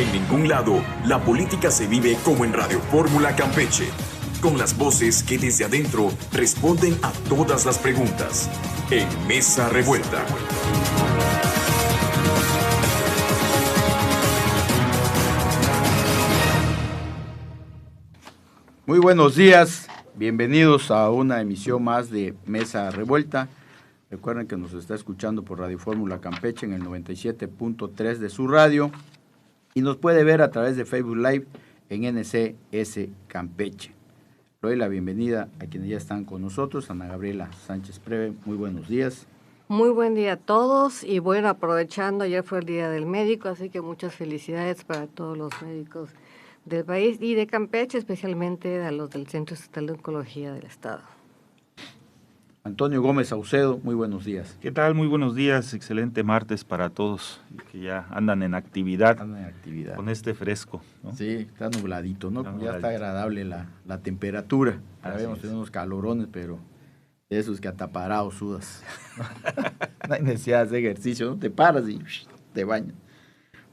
En ningún lado, la política se vive como en Radio Fórmula Campeche, con las voces que desde adentro responden a todas las preguntas. En Mesa Revuelta. Muy buenos días, bienvenidos a una emisión más de Mesa Revuelta. Recuerden que nos está escuchando por Radio Fórmula Campeche en el 97.3 de su radio y nos puede ver a través de Facebook Live en NCS Campeche. Le doy la bienvenida a quienes ya están con nosotros, Ana Gabriela Sánchez Preve, muy buenos días. Muy buen día a todos y bueno, aprovechando, ayer fue el Día del Médico, así que muchas felicidades para todos los médicos del país y de Campeche, especialmente a los del Centro Estatal de Oncología del Estado. Antonio Gómez Saucedo, muy buenos días. ¿Qué tal? Muy buenos días, excelente martes para todos que ya andan en actividad, con este fresco, ¿no? Sí, está nubladito, ¿no? Ya está agradable la temperatura. Sabemos que tenemos calorones, pero de esos que hasta parado sudas. No hay necesidad de hacer ejercicio, ¿no? Te paras y te bañas.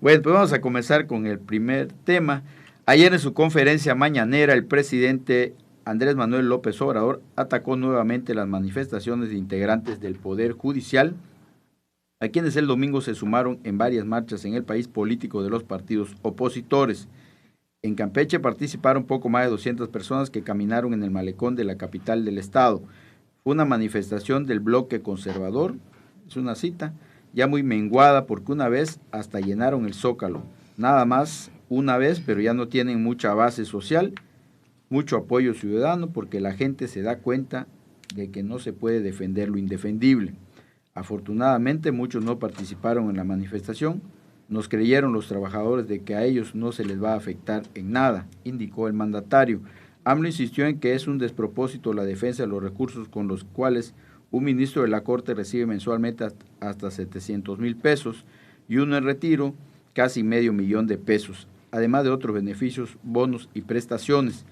Bueno, pues vamos a comenzar con el primer tema. Ayer en su conferencia mañanera, el presidente Andrés Manuel López Obrador atacó nuevamente las manifestaciones de integrantes del Poder Judicial, a quienes el domingo se sumaron en varias marchas en el país político de los partidos opositores. En Campeche participaron poco más de 200 personas que caminaron en el malecón de la capital del estado. Fue una manifestación del bloque conservador, es una cita, ya muy menguada porque una vez hasta llenaron el Zócalo. Nada más una vez, pero ya no tienen mucha base social, mucho apoyo ciudadano, porque la gente se da cuenta de que no se puede defender lo indefendible. Afortunadamente, muchos no participaron en la manifestación. Nos creyeron los trabajadores de que a ellos no se les va a afectar en nada, indicó el mandatario. AMLO insistió en que es un despropósito la defensa de los recursos con los cuales un ministro de la Corte recibe mensualmente hasta 700,000 pesos y uno en retiro casi $500,000 de pesos, además de otros beneficios, bonos y prestaciones.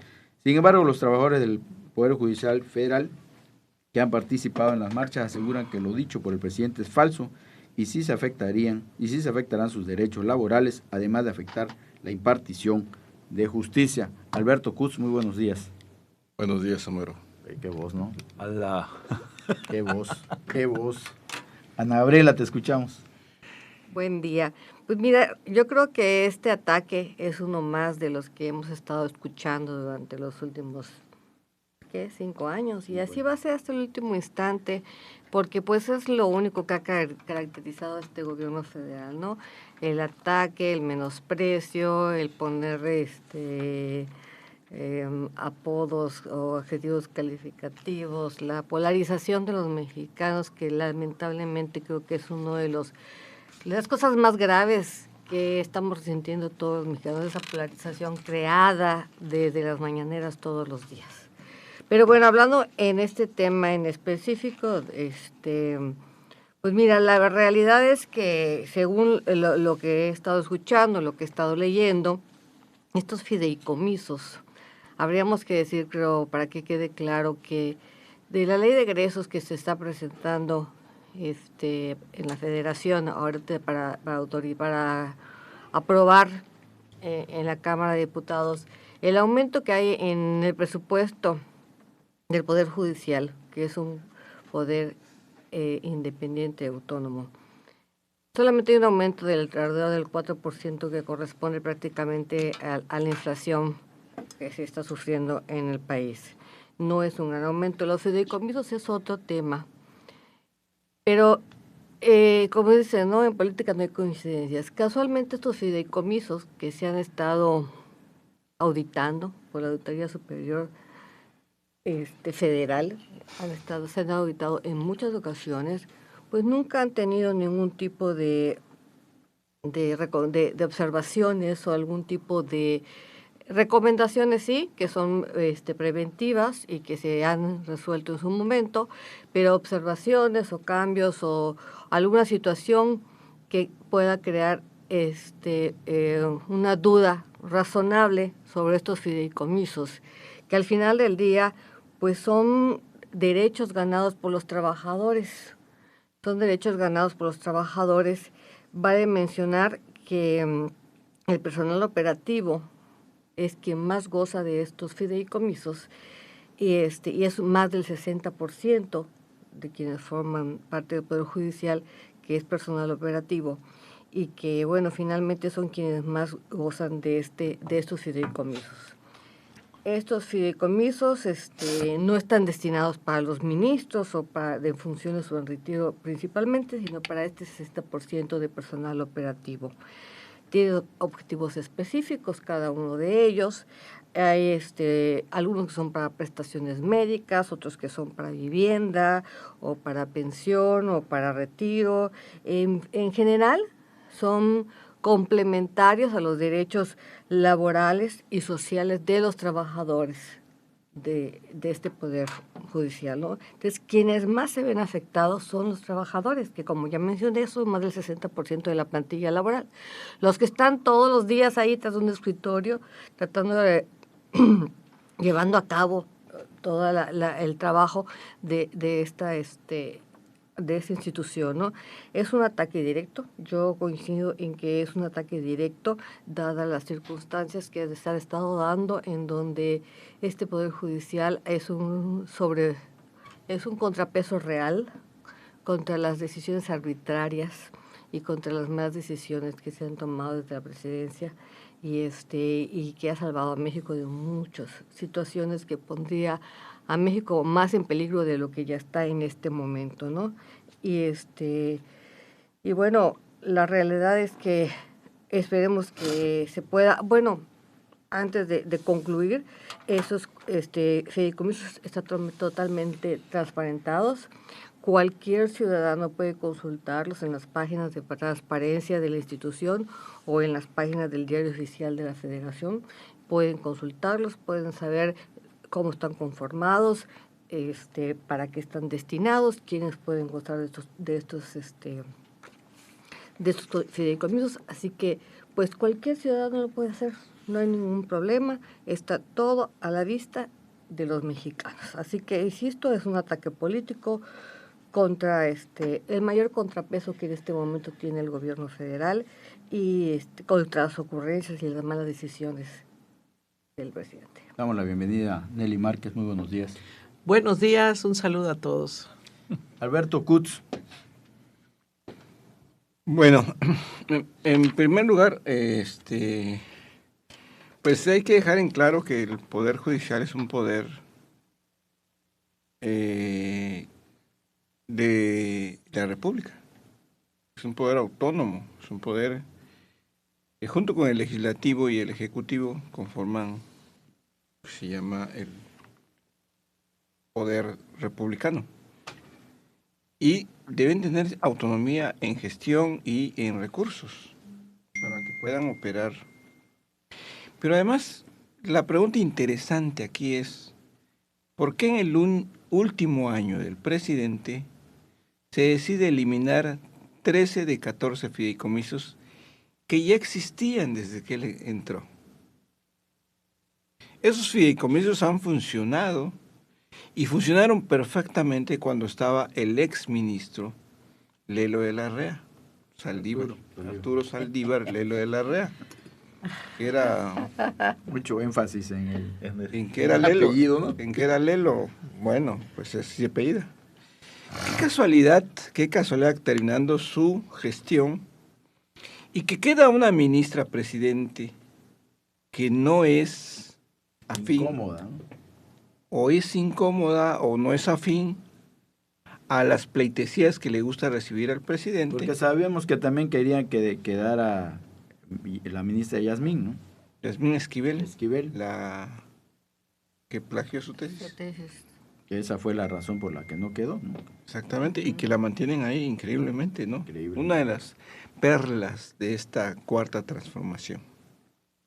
Sin embargo, los trabajadores del Poder Judicial Federal que han participado en las marchas aseguran que lo dicho por el presidente es falso y sí se afectarán sus derechos laborales, además de afectar la impartición de justicia. Alberto Cutz, muy buenos días. Buenos días, Homero. Qué voz, ¿no? ¡Hala! Qué voz. Ana Gabriela, te escuchamos. Buen día. Pues mira, yo creo que este ataque es uno más de los que hemos estado escuchando durante los últimos 5 años, y así va a ser hasta el último instante, porque pues es lo único que ha caracterizado a este gobierno federal, ¿no? El ataque, el menosprecio, el poner apodos o adjetivos calificativos, la polarización de los mexicanos, que lamentablemente creo que es uno de las cosas más graves que estamos sintiendo todos los mexicanos, esa polarización creada desde las mañaneras todos los días. Pero bueno, hablando en este tema en específico, pues mira, la realidad es que según lo que he estado escuchando, lo que he estado leyendo, estos fideicomisos, habríamos que decir, creo, para que quede claro, que de la ley de egresos que se está presentando en la Federación ahorita para aprobar en la Cámara de Diputados, el aumento que hay en el presupuesto del Poder Judicial, que es un poder independiente, autónomo. Solamente hay un aumento del alrededor del 4% que corresponde prácticamente a la inflación que se está sufriendo en el país. No es un gran aumento. Los fideicomisos es otro tema. Pero, como dicen, ¿no? En política no hay coincidencias. Casualmente estos fideicomisos que se han estado auditando por la Auditoría Superior Federal, se han auditado en muchas ocasiones, pues nunca han tenido ningún tipo de observaciones o algún tipo de recomendaciones, sí, que son preventivas y que se han resuelto en su momento, pero observaciones o cambios o alguna situación que pueda crear una duda razonable sobre estos fideicomisos, que al final del día pues son derechos ganados por los trabajadores. Son derechos ganados por los trabajadores. Vale mencionar que el personal operativo es quien más goza de estos fideicomisos y es más del 60% de quienes forman parte del Poder Judicial, que es personal operativo, y que, bueno, finalmente son quienes más gozan de estos fideicomisos. Estos fideicomisos no están destinados para los ministros o de funciones o en retiro principalmente, sino para este 60% de personal operativo. Tiene objetivos específicos cada uno de ellos. Hay algunos que son para prestaciones médicas, otros que son para vivienda o para pensión o para retiro. En general son complementarios a los derechos laborales y sociales de los trabajadores de este Poder Judicial, ¿no? Entonces, quienes más se ven afectados son los trabajadores, que como ya mencioné, son más del 60% de la plantilla laboral. Los que están todos los días ahí tras un escritorio, tratando de llevando a cabo todo el trabajo de esta institución, ¿no? Es un ataque directo. Yo coincido en que es un ataque directo, dadas las circunstancias que se han estado dando, en donde este Poder Judicial es un contrapeso real contra las decisiones arbitrarias y contra las malas decisiones que se han tomado desde la presidencia y que ha salvado a México de muchas situaciones que pondría a México más en peligro de lo que ya está en este momento, ¿no? Y bueno, la realidad es que esperemos que se pueda, bueno, antes de concluir, esos fideicomisos están totalmente transparentados. Cualquier ciudadano puede consultarlos en las páginas de transparencia de la institución o en las páginas del Diario Oficial de la Federación. Pueden consultarlos, pueden saber cómo están conformados, para qué están destinados, quiénes pueden gozar de estos fideicomisos. Así que, pues, cualquier ciudadano lo puede hacer, no hay ningún problema, está todo a la vista de los mexicanos. Así que, insisto, es un ataque político contra el mayor contrapeso que en este momento tiene el gobierno federal y contra las ocurrencias y las malas decisiones del presidente. Damos la bienvenida a Nelly Márquez, muy buenos días. Buenos días, un saludo a todos. Alberto Kutz. Bueno, en primer lugar, pues hay que dejar en claro que el Poder Judicial es un poder de la República. Es un poder autónomo, es un poder que junto con el Legislativo y el Ejecutivo conforman, se llama el poder republicano. Y deben tener autonomía en gestión y en recursos para que puedan operar. Pero además, la pregunta interesante aquí es, ¿por qué en el último año del presidente se decide eliminar 13 de 14 fideicomisos que ya existían desde que él entró? Esos fideicomisos han funcionado y funcionaron perfectamente cuando estaba el exministro Lelo de la Rea, Arturo Saldívar Lelo de la Rea, que era mucho énfasis en que era Lelo, apellido, ¿no? En que era Lelo, bueno, pues así se apellida. Qué casualidad terminando su gestión y que queda una ministra presidente que no es afín, incómoda, ¿no? O es incómoda o no es afín a las pleitesías que le gusta recibir al presidente. Porque sabíamos que también querían que quedara la ministra Yasmín, ¿no? Yasmín Esquivel, la que plagió su tesis. Que esa fue la razón por la que no quedó, ¿no? Exactamente, y que la mantienen ahí increíblemente, ¿no? Increíble. Una de las perlas de esta cuarta transformación.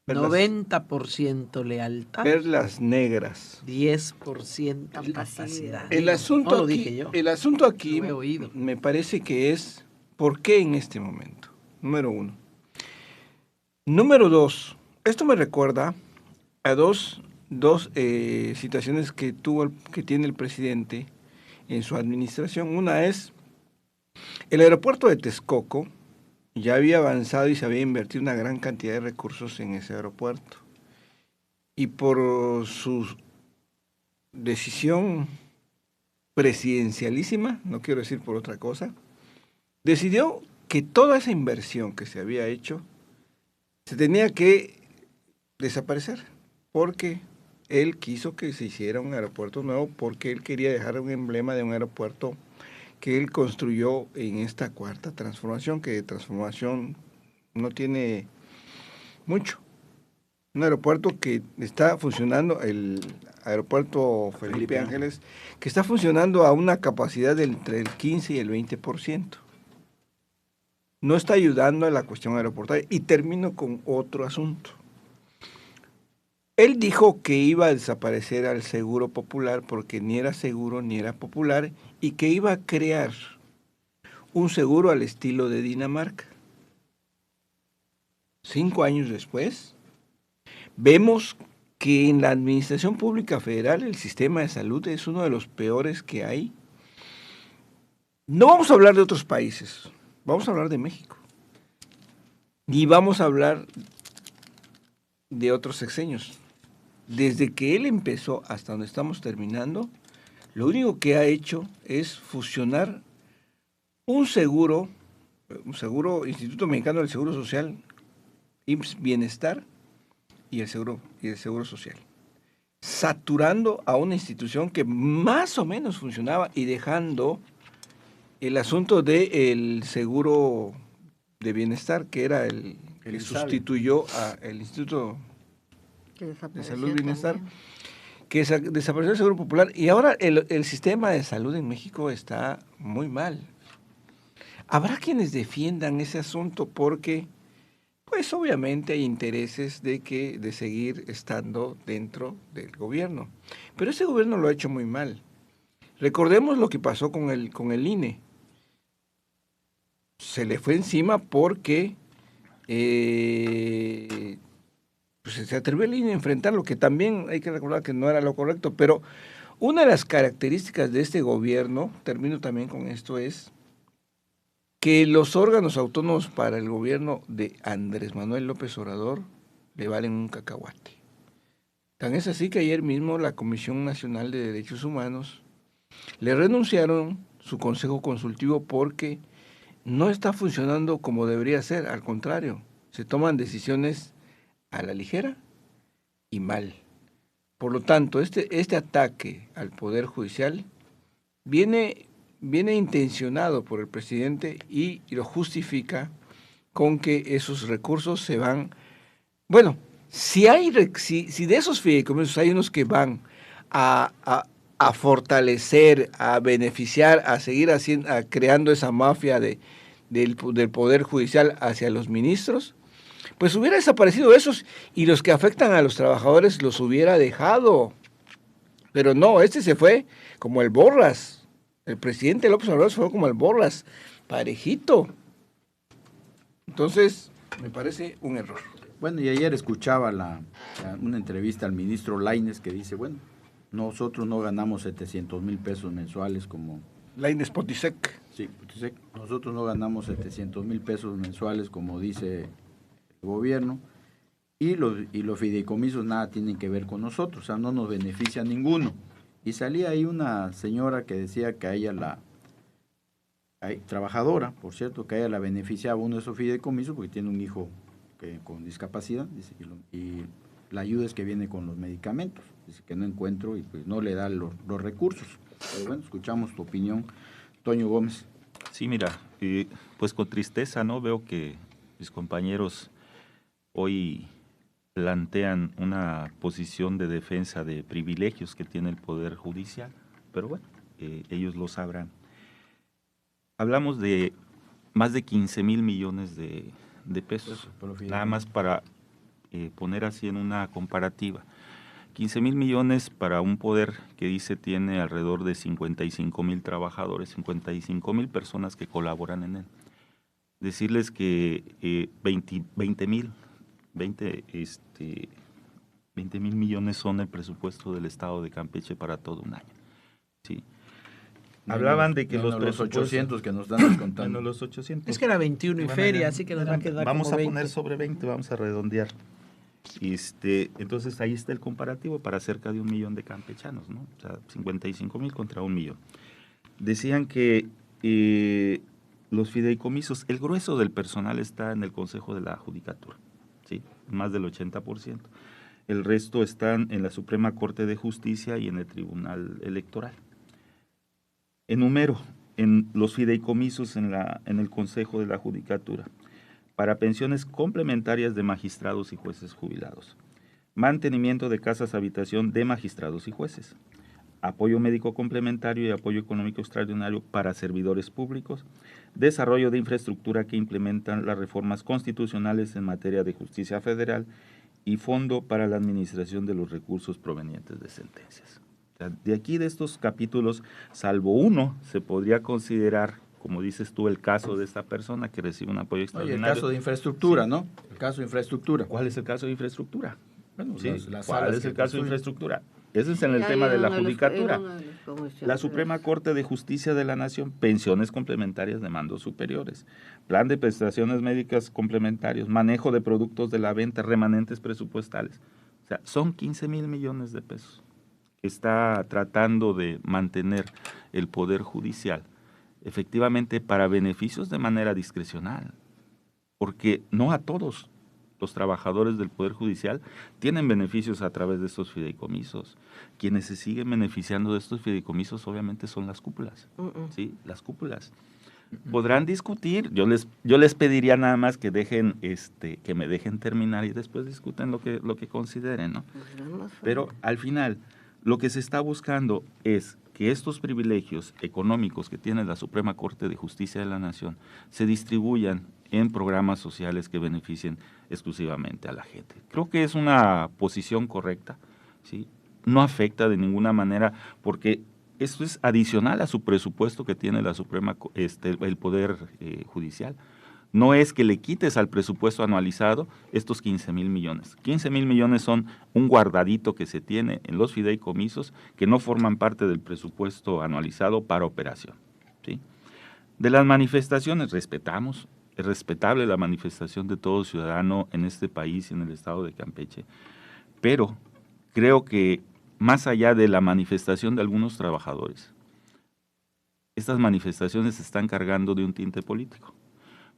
90% lealtad. Perlas negras. 10% capacidad. El asunto no aquí, lo dije yo. El asunto aquí lo he oído. Me parece que es ¿por qué en este momento? Número uno. Número dos, esto me recuerda a dos situaciones que tiene el presidente en su administración. Una es el aeropuerto de Texcoco, ya había avanzado y se había invertido una gran cantidad de recursos en ese aeropuerto. Y por su decisión presidencialísima, no quiero decir por otra cosa, decidió que toda esa inversión que se había hecho se tenía que desaparecer, porque él quiso que se hiciera un aeropuerto nuevo, porque él quería dejar un emblema de un aeropuerto que él construyó en esta cuarta transformación, que de transformación no tiene mucho. Un aeropuerto que está funcionando, el aeropuerto Felipe Ángeles, que está funcionando a una capacidad de entre el 15 y el 20%. No está ayudando a la cuestión aeroportuaria. Y termino con otro asunto. Él dijo que iba a desaparecer al seguro popular porque ni era seguro ni era popular y que iba a crear un seguro al estilo de Dinamarca. 5 años después, vemos que en la Administración Pública Federal el sistema de salud es uno de los peores que hay. No vamos a hablar de otros países, vamos a hablar de México. Y vamos a hablar de otros sexenios. Desde que él empezó hasta donde estamos terminando, lo único que ha hecho es fusionar un seguro, Instituto Mexicano del Seguro Social, IMSS Bienestar y el seguro social, saturando a una institución que más o menos funcionaba y dejando el asunto del seguro de bienestar, que era el que sustituyó al Instituto de Salud y Bienestar, también, que desapareció el Seguro Popular, y ahora el sistema de salud en México está muy mal. Habrá quienes defiendan ese asunto porque, pues obviamente hay intereses de seguir estando dentro del gobierno, pero ese gobierno lo ha hecho muy mal. Recordemos lo que pasó con el INE. Se le fue encima porque pues se atrevió el INE a enfrentar lo que también hay que recordar que no era lo correcto, pero una de las características de este gobierno, termino también con esto, es que los órganos autónomos para el gobierno de Andrés Manuel López Obrador le valen un cacahuate. Tan es así que ayer mismo la Comisión Nacional de Derechos Humanos le renunciaron su consejo consultivo porque no está funcionando como debería ser, al contrario, se toman decisiones a la ligera y mal. Por lo tanto, este ataque al Poder Judicial viene intencionado por el presidente y lo justifica con que esos recursos se van. Bueno, si de esos fideicomisos hay unos que van a fortalecer, a beneficiar, a seguir creando esa mafia del Poder Judicial hacia los ministros, pues hubiera desaparecido esos y los que afectan a los trabajadores los hubiera dejado. Pero no, se fue como el Borras. El presidente López Obrador fue como el Borras, parejito. Entonces, me parece un error. Bueno, y ayer escuchaba una entrevista al ministro Lainez que dice, bueno, nosotros no ganamos 700,000 pesos mensuales como... Lainez Potisek. Sí, Potisek. Nosotros no ganamos 700,000 pesos mensuales como dice el gobierno y los fideicomisos nada tienen que ver con nosotros, o sea, no nos beneficia ninguno. Y salía ahí una señora que decía que a ella trabajadora, por cierto, que a ella la beneficiaba uno de esos fideicomisos porque tiene un hijo con discapacidad, dice, y la ayuda es que viene con los medicamentos, dice que no encuentro y pues no le da los recursos. Pero bueno, escuchamos tu opinión, Toño Gómez. Sí, mira, pues con tristeza, ¿no? Veo que mis compañeros hoy plantean una posición de defensa de privilegios que tiene el Poder Judicial, pero bueno, ellos lo sabrán. Hablamos de más de 15,000 millones de pesos, nada más para poner así en una comparativa. 15,000 millones para un poder que dice tiene alrededor de 55,000 trabajadores, 55,000 personas que colaboran en él. Decirles que 20,000 millones son el presupuesto del Estado de Campeche para todo un año. ¿Sí? Hablaban de que los 800 que nos están descontando. Bueno, los 800. Es que era 21 y feria, así que nos va a quedar Vamos como a 20. poner sobre 20, vamos a redondear. Entonces ahí está el comparativo para cerca de 1 millón de campechanos, ¿no? O sea, 55,000 contra 1 millón. Decían que los fideicomisos, el grueso del personal está en el Consejo de la Judicatura, ¿sí? Más del 80%. El resto están en la Suprema Corte de Justicia y en el Tribunal Electoral. Enumero en los fideicomisos en el Consejo de la Judicatura para pensiones complementarias de magistrados y jueces jubilados, mantenimiento de casas habitación de magistrados y jueces, apoyo médico complementario y apoyo económico extraordinario para servidores públicos, desarrollo de infraestructura que implementan las reformas constitucionales en materia de justicia federal y fondo para la administración de los recursos provenientes de sentencias. O sea, de aquí, de estos capítulos, salvo uno, se podría considerar, como dices tú, el caso de esta persona que recibe un apoyo extraordinario. Oye, el caso de infraestructura, sí. ¿no? El caso de infraestructura. ¿Cuál es el caso de infraestructura? Bueno, Sí, las ¿cuál salas es el que caso de construyen. infraestructura? Ese es en el tema de la judicatura. La Suprema Corte de Justicia de la Nación, pensiones complementarias de mandos superiores, plan de prestaciones médicas complementarios, manejo de productos de la venta, remanentes presupuestales. O sea, son 15,000 millones de pesos que está tratando de mantener el Poder Judicial, efectivamente para beneficios de manera discrecional, porque no a todos los trabajadores del Poder Judicial tienen beneficios a través de estos fideicomisos. Quienes se siguen beneficiando de estos fideicomisos obviamente son las cúpulas, ¿sí? Las cúpulas. Podrán discutir, yo les pediría nada más que dejen, que me dejen terminar y después discuten lo que consideren, ¿no? Pero al final, lo que se está buscando es que estos privilegios económicos que tiene la Suprema Corte de Justicia de la Nación se distribuyan en programas sociales que beneficien exclusivamente a la gente. Creo que es una posición correcta, ¿sí? No afecta de ninguna manera, porque esto es adicional a su presupuesto que tiene la Suprema, el Poder Judicial. No es que le quites al presupuesto anualizado estos 15,000 millones. 15,000 millones son un guardadito que se tiene en los fideicomisos que no forman parte del presupuesto anualizado para operación, ¿sí? De las manifestaciones, respetamos, es respetable la manifestación de todo ciudadano en este país y en el estado de Campeche, pero creo que más allá de la manifestación de algunos trabajadores, estas manifestaciones se están cargando de un tinte político,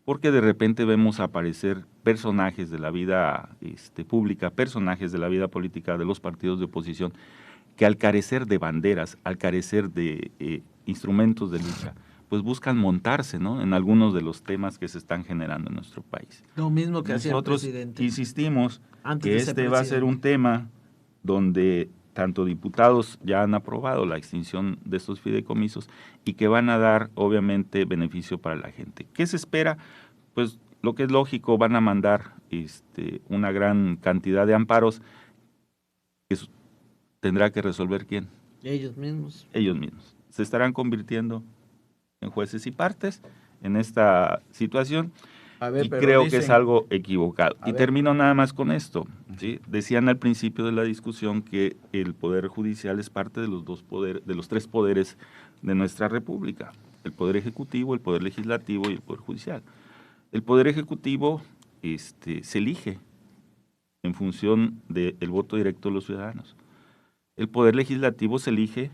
porque de repente vemos aparecer personajes de la vida pública, personajes de la vida política de los partidos de oposición, que al carecer de banderas, al carecer de instrumentos de lucha, pues buscan montarse, ¿no?, en algunos de los temas que se están generando en nuestro país. Lo mismo que hacía el Nosotros presidente. insistimos Antes que de ser va a ser un tema donde tanto diputados ya han aprobado la extinción de estos fideicomisos y que van a dar, obviamente, beneficio para la gente. ¿Qué se espera? Pues lo que es lógico, van a mandar una gran cantidad de amparos que tendrá que resolver ¿quién? Ellos mismos. Ellos mismos. Se estarán convirtiendo en jueces y partes en esta situación. Y creo que es algo equivocado. Y termino nada más con esto, ¿sí? Decían al principio de la discusión que el Poder Judicial es parte de los tres poderes de nuestra República: el Poder Ejecutivo, el Poder Legislativo y el Poder Judicial. El Poder Ejecutivo se elige en función del voto directo de los ciudadanos. El Poder Legislativo se elige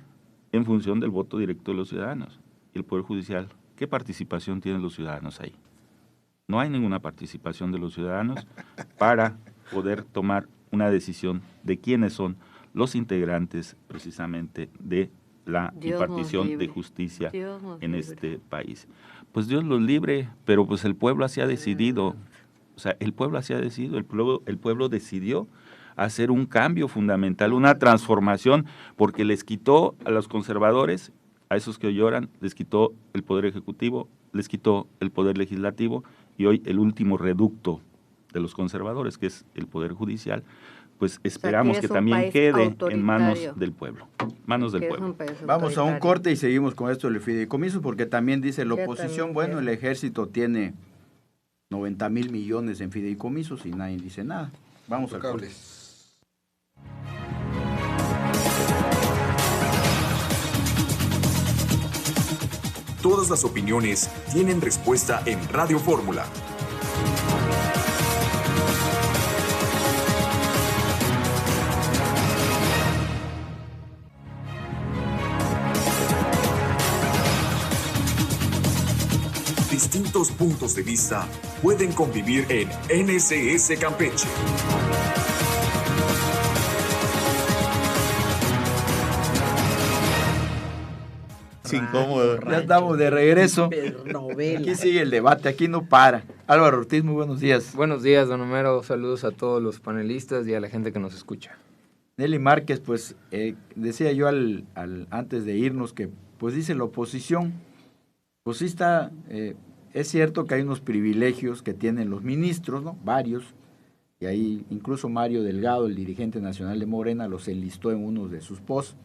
en función del voto directo de los ciudadanos. Y el Poder Judicial, ¿qué participación tienen los ciudadanos ahí? No hay ninguna participación de los ciudadanos para poder tomar una decisión de quiénes son los integrantes precisamente de la impartición de justicia en este país. Pues Dios los libre, pero pues el pueblo así ha decidido. O sea, el pueblo así ha decidido, el pueblo decidió hacer un cambio fundamental, una transformación, porque les quitó a los conservadores, a esos que lloran, les quitó el Poder Ejecutivo, les quitó el Poder Legislativo, y hoy el último reducto de los conservadores, que es el Poder Judicial, pues esperamos que también quede en manos del pueblo. Manos del pueblo. Vamos a un corte y seguimos con esto del fideicomiso, porque también dice la oposición, bueno, el ejército tiene 90,000 millones en fideicomisos y nadie dice nada. Vamos al corte. todas las opiniones tienen respuesta en Radio Fórmula. Distintos puntos de vista pueden convivir en NSS Campeche. Es incómodo. Ya estamos de regreso. Aquí sigue el debate, aquí no para. Álvaro Ortiz, muy buenos días. Buenos días, don Homero. Saludos a todos los panelistas y a la gente que nos escucha. Nelly Márquez, pues decía yo antes de irnos que pues dice la oposición, pues sí está, es cierto que hay unos privilegios que tienen los ministros, ¿no? Varios, y ahí incluso Mario Delgado, el dirigente nacional de Morena, los enlistó en uno de sus posts.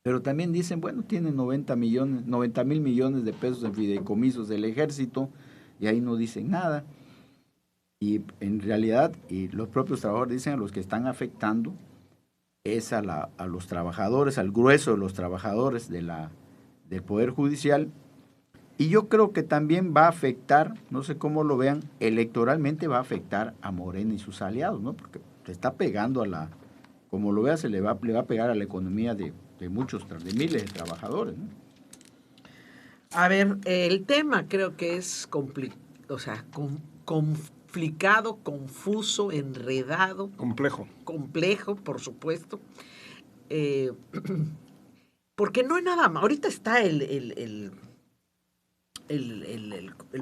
Pero también dicen, bueno, tienen 90,000 millones de pesos en fideicomisos del ejército, y ahí no dicen nada. Y en realidad, y los propios trabajadores dicen, a los que están afectando es a los trabajadores, al grueso de los trabajadores del Poder Judicial. Y yo creo que también va a afectar, no sé cómo lo vean, electoralmente va a afectar a Morena y sus aliados, ¿no? Porque se está pegando como lo vea, le va a pegar a la economía de miles de trabajadores, ¿no? A ver, el tema creo que es complicado, confuso, enredado. Complejo, por supuesto. Porque no es nada más. Ahorita está el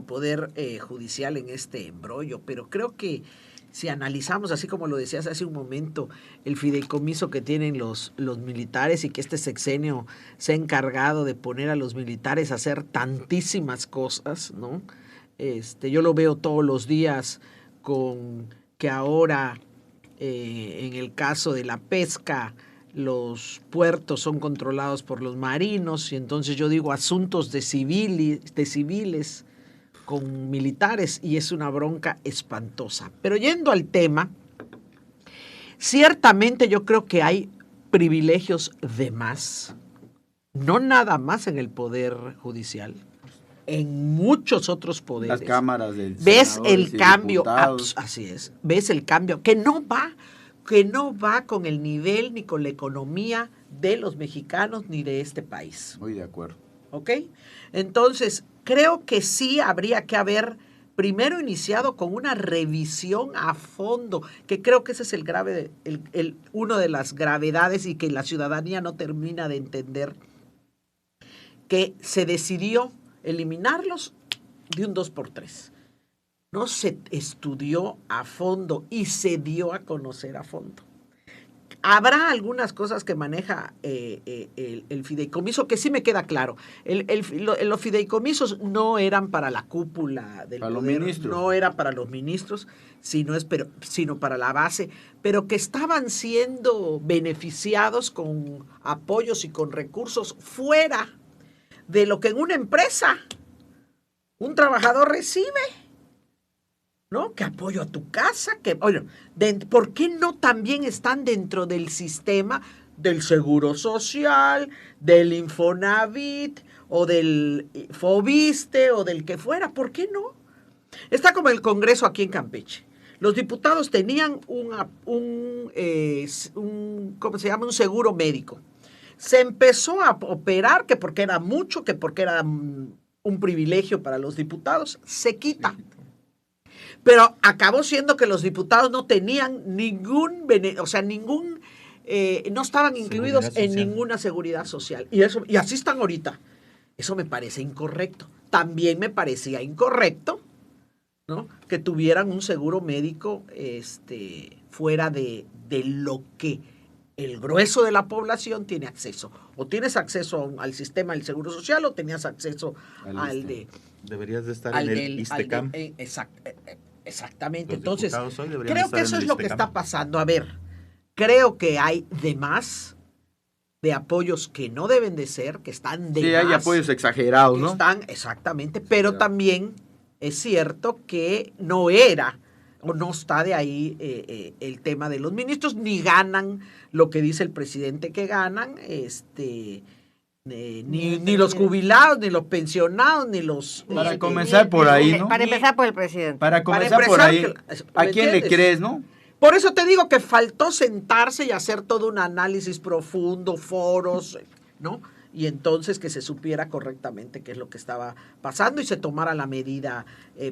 Poder Judicial en este embrollo, pero creo que si analizamos, así como lo decías hace un momento, el fideicomiso que tienen los militares y que este sexenio se ha encargado de poner a los militares a hacer tantísimas cosas, ¿no? Yo lo veo todos los días con que ahora, en el caso de la pesca, los puertos son controlados por los marinos, y entonces yo digo asuntos de civiles con militares, y es una bronca espantosa. Pero yendo al tema, ciertamente yo creo que hay privilegios de más, no nada más en el Poder Judicial, en muchos otros poderes. Las cámaras de ves el cambio, diputados. así es, ves el cambio que no va con el nivel ni con la economía de los mexicanos ni de este país. Muy de acuerdo. ¿Ok? Entonces, creo que sí habría que haber primero iniciado con una revisión a fondo, que creo que ese es uno de las gravedades y que la ciudadanía no termina de entender, que se decidió eliminarlos de un 2x3. No se estudió a fondo y se dio a conocer a fondo. Habrá algunas cosas que maneja el fideicomiso que sí me queda claro. Los fideicomisos no eran para la cúpula del poder, no eran para los ministros, sino para la base, pero que estaban siendo beneficiados con apoyos y con recursos fuera de lo que en una empresa un trabajador recibe, ¿no? Que apoyo a tu casa, ¿por qué no también están dentro del sistema del Seguro Social, del Infonavit, o del Fobiste, o del que fuera? ¿Por qué no? Está como el Congreso aquí en Campeche. Los diputados tenían un seguro médico. Se empezó a operar, que porque era mucho, que porque era un privilegio para los diputados, se quita. Pero acabó siendo que los diputados no tenían no estaban incluidos en ninguna seguridad social. Y así están ahorita. Eso me parece incorrecto. También me parecía incorrecto, ¿no?, que tuvieran un seguro médico fuera de lo que el grueso de la población tiene acceso. O tienes acceso al sistema del Seguro Social, o tenías acceso al de... Deberías de estar en el ISTECAM. Exactamente. Entonces, creo que eso es lo que está pasando. A ver, creo que hay de más de apoyos que no deben de ser, que están de más. Sí, hay apoyos exagerados, ¿no? Exactamente, pero también es cierto que no era o no está de ahí el tema de los ministros, ni ganan lo que dice el presidente que ganan, ni los jubilados, ni los pensionados, ni los... Para comenzar por ahí, ¿no? Para empezar por el presidente. Para comenzar por ahí, ¿a quién le crees, no? Por eso te digo que faltó sentarse y hacer todo un análisis profundo, foros, ¿no? Y entonces que se supiera correctamente qué es lo que estaba pasando y se tomara la medida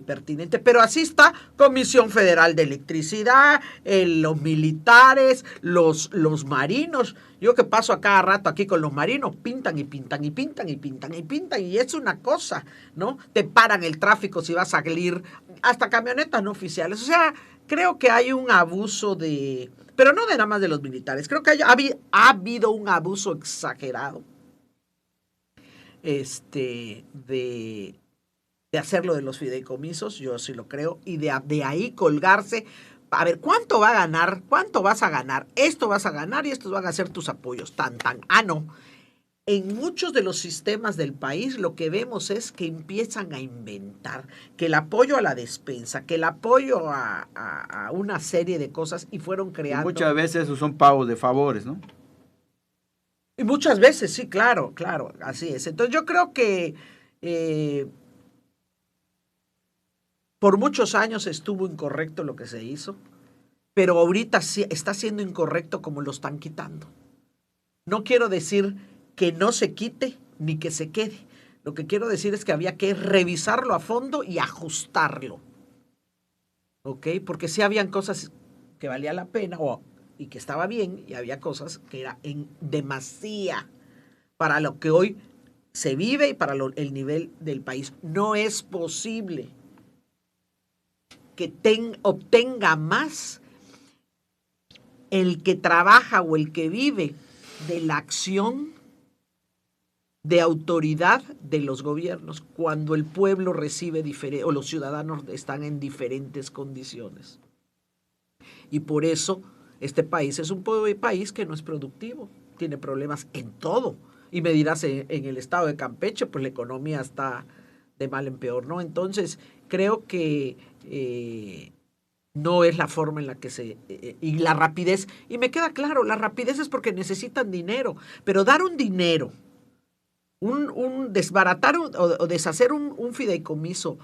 pertinente. Pero así está, Comisión Federal de Electricidad, los militares, los marinos. Yo que paso a cada rato aquí con los marinos, pintan y pintan y pintan y pintan y pintan, y es una cosa, ¿no? Te paran el tráfico si vas a salir, hasta camionetas no oficiales. O sea, creo que hay un abuso de... Pero no de nada más de los militares, creo que ha habido un abuso exagerado de hacerlo de los fideicomisos, yo sí lo creo, y de ahí colgarse, a ver, ¿cuánto va a ganar? ¿Cuánto vas a ganar? Esto vas a ganar y estos van a ser tus apoyos, no. En muchos de los sistemas del país lo que vemos es que empiezan a inventar, que el apoyo a la despensa, que el apoyo a una serie de cosas y fueron creando... Y muchas veces esos son pagos de favores, ¿no? Y muchas veces, sí, claro, así es. Entonces yo creo que por muchos años estuvo incorrecto lo que se hizo, pero ahorita sí está siendo incorrecto como lo están quitando. No quiero decir que no se quite ni que se quede. Lo que quiero decir es que había que revisarlo a fondo y ajustarlo. ¿Ok? Porque sí habían cosas que valía la pena y que estaba bien, y había cosas que era en demasía para lo que hoy se vive y para el nivel del país. No es posible que obtenga más el que trabaja o el que vive de la acción de autoridad de los gobiernos cuando el pueblo recibe o los ciudadanos están en diferentes condiciones. Y por eso este país es un país que no es productivo, tiene problemas en todo. Y me dirás, en el estado de Campeche, pues la economía está de mal en peor, ¿no? Entonces, creo que no es la forma en la que y la rapidez, y me queda claro, la rapidez es porque necesitan dinero, pero dar un dinero, desbaratar o deshacer un fideicomiso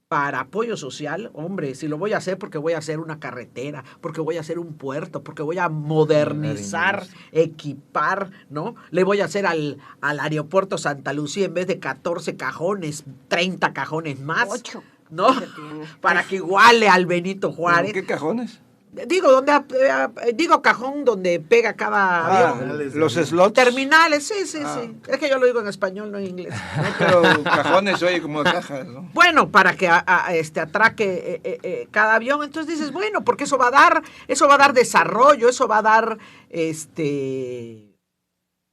para apoyo social, hombre, si lo voy a hacer porque voy a hacer una carretera, porque voy a hacer un puerto, porque voy a modernizar, equipar, ¿no? Le voy a hacer al aeropuerto Santa Lucía, en vez de 14 cajones, 30 cajones más. 8. ¿No? Para que iguale al Benito Juárez. ¿Qué cajones? Digo cajón donde pega cada avión. Los slots. Terminales, sí. Es que yo lo digo en español, no en inglés. No, pero cajones, oye, como cajas, ¿no? Bueno, para que atraque cada avión. Entonces dices, bueno, porque eso va a dar desarrollo, eso va a dar,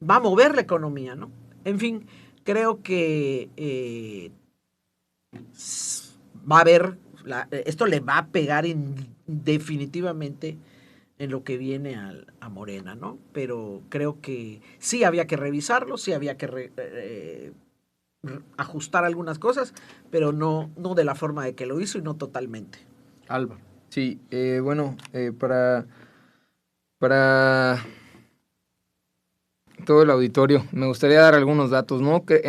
va a mover la economía, ¿no? En fin, creo que va a haber, esto le va a pegar definitivamente en lo que viene a Morena, ¿no? Pero creo que sí había que revisarlo, sí había que ajustar algunas cosas, pero no de la forma de que lo hizo y no totalmente. Alba. Sí, para todo el auditorio, me gustaría dar algunos datos, ¿no? Que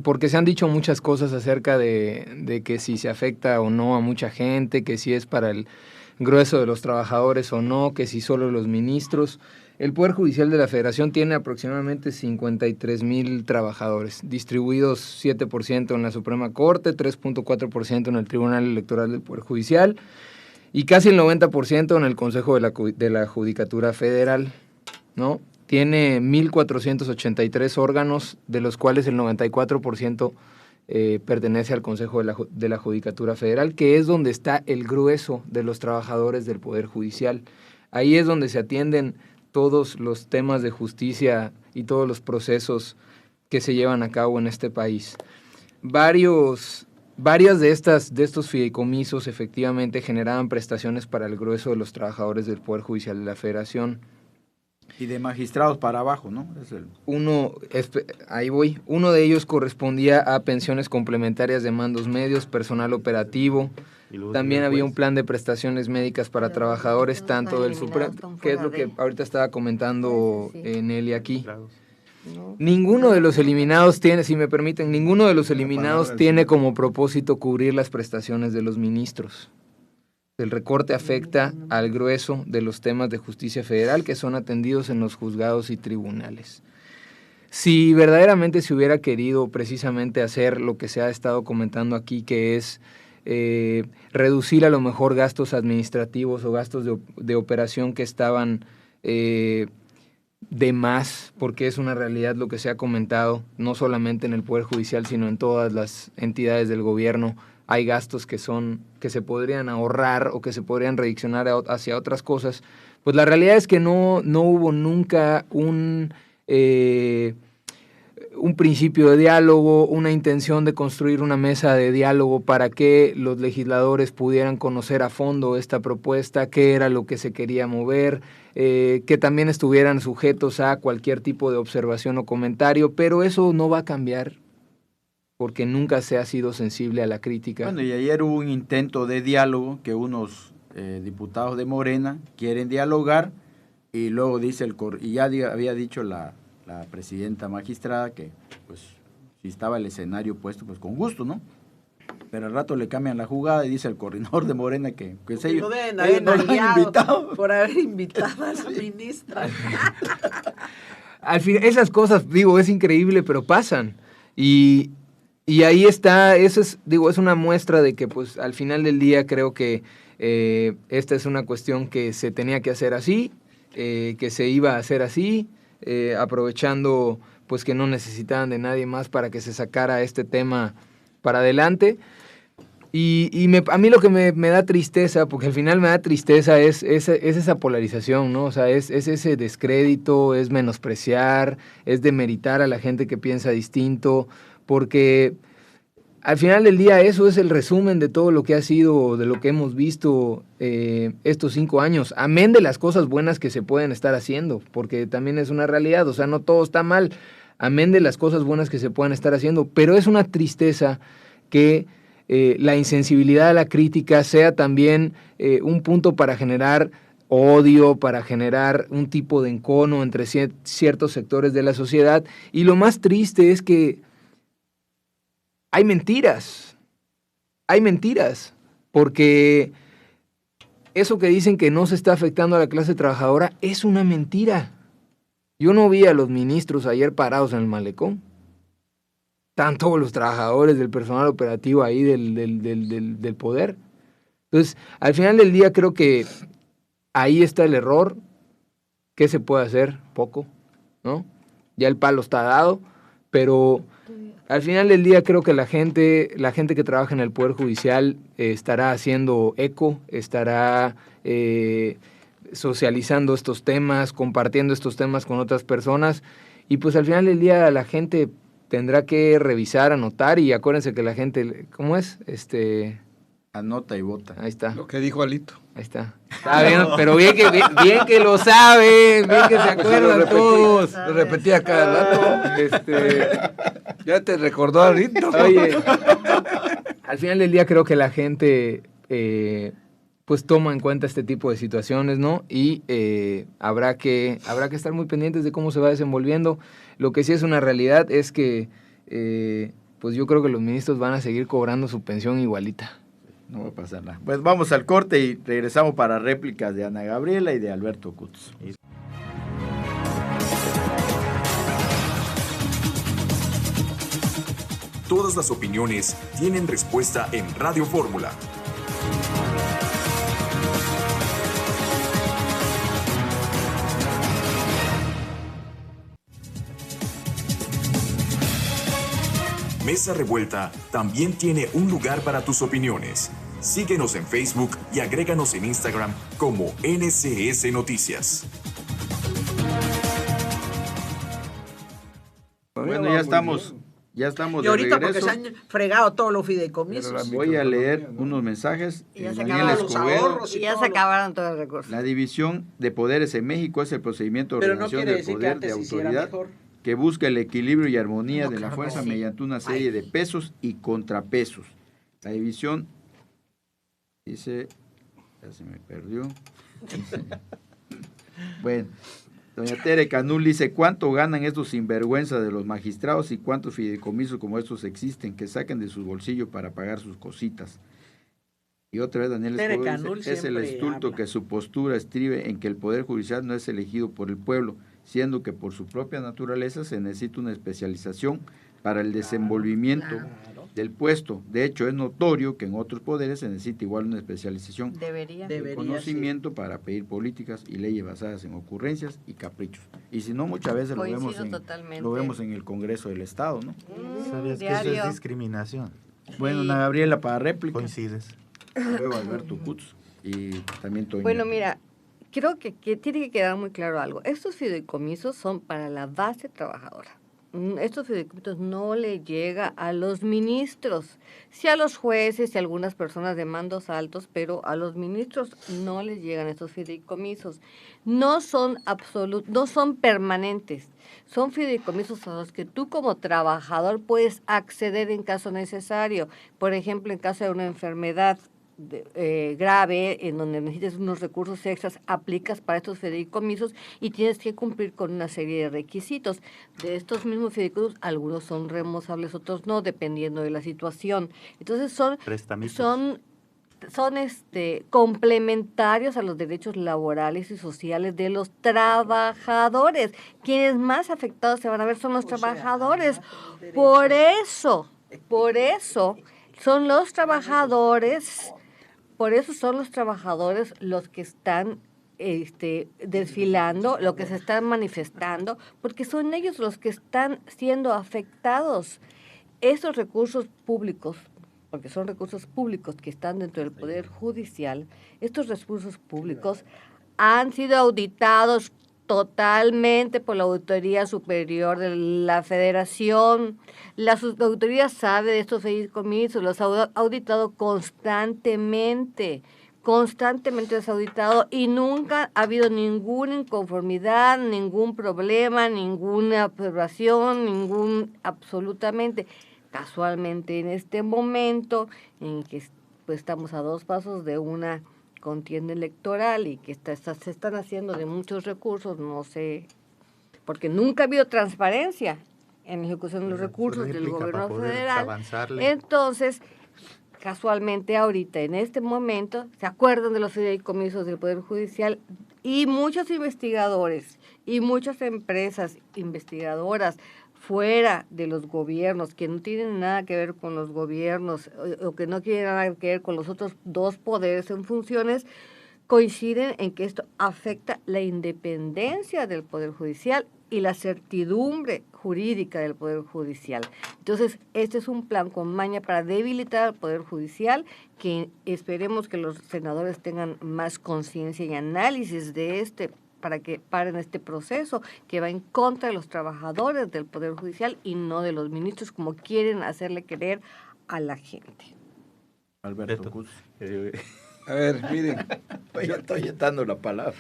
porque se han dicho muchas cosas acerca de que si se afecta o no a mucha gente, que si es para el grueso de los trabajadores o no, que si solo los ministros. El Poder Judicial de la Federación tiene aproximadamente 53,000 trabajadores, distribuidos 7% en la Suprema Corte, 3.4% en el Tribunal Electoral del Poder Judicial y casi el 90% en el Consejo de la Judicatura Federal, ¿no? Tiene 1,483 órganos, de los cuales el 94% pertenece al Consejo de la Judicatura Federal, que es donde está el grueso de los trabajadores del Poder Judicial. Ahí es donde se atienden todos los temas de justicia y todos los procesos que se llevan a cabo en este país. Varias de estos fideicomisos efectivamente generaban prestaciones para el grueso de los trabajadores del Poder Judicial de la Federación. Y de magistrados para abajo, ¿no? Ahí voy. Uno de ellos correspondía a pensiones complementarias de mandos medios, personal operativo. También había un plan de prestaciones médicas para trabajadores, tanto del Supremo, que es lo que ahorita estaba comentando Nelly aquí. ¿no? Ninguno de los eliminados tiene, si me permiten, ninguno de los eliminados tiene como propósito cubrir las prestaciones de los ministros. El recorte afecta al grueso de los temas de justicia federal que son atendidos en los juzgados y tribunales. Si verdaderamente se hubiera querido precisamente hacer lo que se ha estado comentando aquí, que es reducir a lo mejor gastos administrativos o gastos de operación que estaban de más, porque es una realidad lo que se ha comentado, no solamente en el Poder Judicial, sino en todas las entidades del gobierno. Hay gastos que se podrían ahorrar o que se podrían redireccionar hacia otras cosas. Pues la realidad es que no hubo nunca un principio de diálogo, una intención de construir una mesa de diálogo para que los legisladores pudieran conocer a fondo esta propuesta, qué era lo que se quería mover, que también estuvieran sujetos a cualquier tipo de observación o comentario, pero eso no va a cambiar porque nnunca se ha sido sensible a la crítica. Bueno, y ayer hubo un intento de diálogo que unos diputados de Morena quieren dialogar y luego dice y ya había dicho la presidenta magistrada que pues si estaba el escenario puesto pues con gusto, ¿no? Pero al rato le cambian la jugada y dice el coordinador de Morena que ellos no lo han invitado por haber invitado a la ministra. Al fin, esas cosas, digo, es increíble, pero pasan. Y ahí está, eso es una muestra de que pues al final del día creo que esta es una cuestión que se tenía que hacer así, que se iba a hacer así, aprovechando pues que no necesitaban de nadie más para que se sacara este tema para adelante. Y a mí lo que me da tristeza, porque al final me da tristeza, es esa polarización, ¿no? O sea, es ese descrédito, es menospreciar, es demeritar a la gente que piensa distinto, porque al final del día eso es el resumen de todo lo que ha sido, de lo que hemos visto estos 5 años, amén de las cosas buenas que se pueden estar haciendo, porque también es una realidad, o sea, no todo está mal, amén de las cosas buenas que se puedan estar haciendo, pero es una tristeza que la insensibilidad a la crítica sea también un punto para generar odio, para generar un tipo de encono entre ciertos sectores de la sociedad, y lo más triste es que hay mentiras, porque eso que dicen que no se está afectando a la clase trabajadora es una mentira. Yo no vi a los ministros ayer parados en el malecón. Están todos los trabajadores del personal operativo ahí del poder. Entonces, al final del día creo que ahí está el error. ¿Qué se puede hacer? Poco, ¿no? Ya el palo está dado, pero al final del día creo que la gente que trabaja en el Poder Judicial estará haciendo eco, estará socializando estos temas, compartiendo estos temas con otras personas, y pues al final del día la gente tendrá que revisar, anotar, y acuérdense que la gente, ¿cómo es? Anota y vota. Ahí está. Lo que dijo Alito. Ahí está. Está bien, pero bien que lo saben, bien que se acuerdan todos. Lo repetía cada rato. Ya te recordó Alito. Oye, al final del día creo que la gente pues toma en cuenta este tipo de situaciones, ¿no? Y habrá que estar muy pendientes de cómo se va desenvolviendo. Lo que sí es una realidad es que pues yo creo que los ministros van a seguir cobrando su pensión igualita. No va a pasar nada. Pues vamos al corte y regresamos para réplicas de Ana Gabriela y de Alberto Cutz. Todas las opiniones tienen respuesta en Radio Fórmula. Mesa Revuelta también tiene un lugar para tus opiniones. Síguenos en Facebook y agréganos en Instagram como NCS Noticias. Bueno, ya estamos Y ahorita de regreso. porque se han fregado todos los fideicomisos. Voy a leer unos mensajes. Y ya se Daniel acabaron los Escobedo. ahorros. Y ya se acabaron todos los recursos. La división de poderes en México es el procedimiento de Pero no ordenación quiere del decir que poder de antes hiciera autoridad mejor. que busca el equilibrio y armonía No, de la claro, fuerza sí. mediante una serie de pesos y contrapesos. La división dice, ya se me perdió. Bueno, Doña Tere Canul dice, ¿cuánto ganan estos sinvergüenzas de los magistrados y cuántos fideicomisos como estos existen que saquen de su bolsillo para pagar sus cositas? Y otra vez Daniel Tere Escobar Canul dice, es el siempre estulto habla. que su postura estribe en que el Poder Judicial no es elegido por el pueblo, siendo que por su propia naturaleza se necesita una especialización para el desenvolvimiento del puesto. De hecho, es notorio que en otros poderes se necesita igual una especialización Debería. y conocimiento para pedir políticas y leyes basadas en ocurrencias y caprichos. Y si no, muchas veces Coincido totalmente. lo vemos en el Congreso del Estado, ¿no? ¿Sabías que eso Diario. es discriminación? Bueno, Sí. Ana Gabriela, para réplica. Coincides. Luego Alberto Kutz y también Toño. Bueno, mira, creo que tiene que quedar muy claro algo. Estos fideicomisos son para la base trabajadora. Estos fideicomisos no le llega a los ministros, sí a los jueces y a algunas personas de mandos altos, pero a los ministros no les llegan estos fideicomisos. No son no son permanentes. Son fideicomisos a los que tú como trabajador puedes acceder en caso necesario. Por ejemplo, en caso de una enfermedad grave, en donde necesites unos recursos extras, aplicas para estos fideicomisos y tienes que cumplir con una serie de requisitos. De estos mismos fideicomisos, algunos son reembolsables, otros no, dependiendo de la situación. Entonces son complementarios a los derechos laborales y sociales de los trabajadores. Quienes más afectados se van a ver son los trabajadores. Por eso son los trabajadores los que están desfilando, los que se están manifestando, porque son ellos los que están siendo afectados. Esos recursos públicos, porque son recursos públicos que están dentro del Poder Judicial, estos recursos públicos han sido auditados totalmente por la Auditoría Superior de la Federación. La auditoría sabe de estos fideicomisos, los ha auditado constantemente los ha auditado y nunca ha habido ninguna inconformidad, ningún problema, ninguna observación, absolutamente. Casualmente en este momento en que pues, estamos a 2 pasos de una contienda electoral y que se están haciendo de muchos recursos, no sé, porque nunca ha habido transparencia en la ejecución de los recursos del gobierno federal. Entonces, casualmente ahorita, en este momento, se acuerdan de los fideicomisos del Poder Judicial y muchos investigadores y muchas empresas investigadoras fuera de los gobiernos, que no tienen nada que ver con los gobiernos o que no tienen nada que ver con los otros 2 poderes en funciones, coinciden en que esto afecta la independencia del Poder Judicial y la certidumbre jurídica del Poder Judicial. Entonces, este es un plan con maña para debilitar al Poder Judicial, que esperemos que los senadores tengan más conciencia y análisis de para que paren este proceso que va en contra de los trabajadores del Poder Judicial y no de los ministros, como quieren hacerle creer a la gente. Alberto Kutz. A ver, miren. Yo estoy dando la palabra.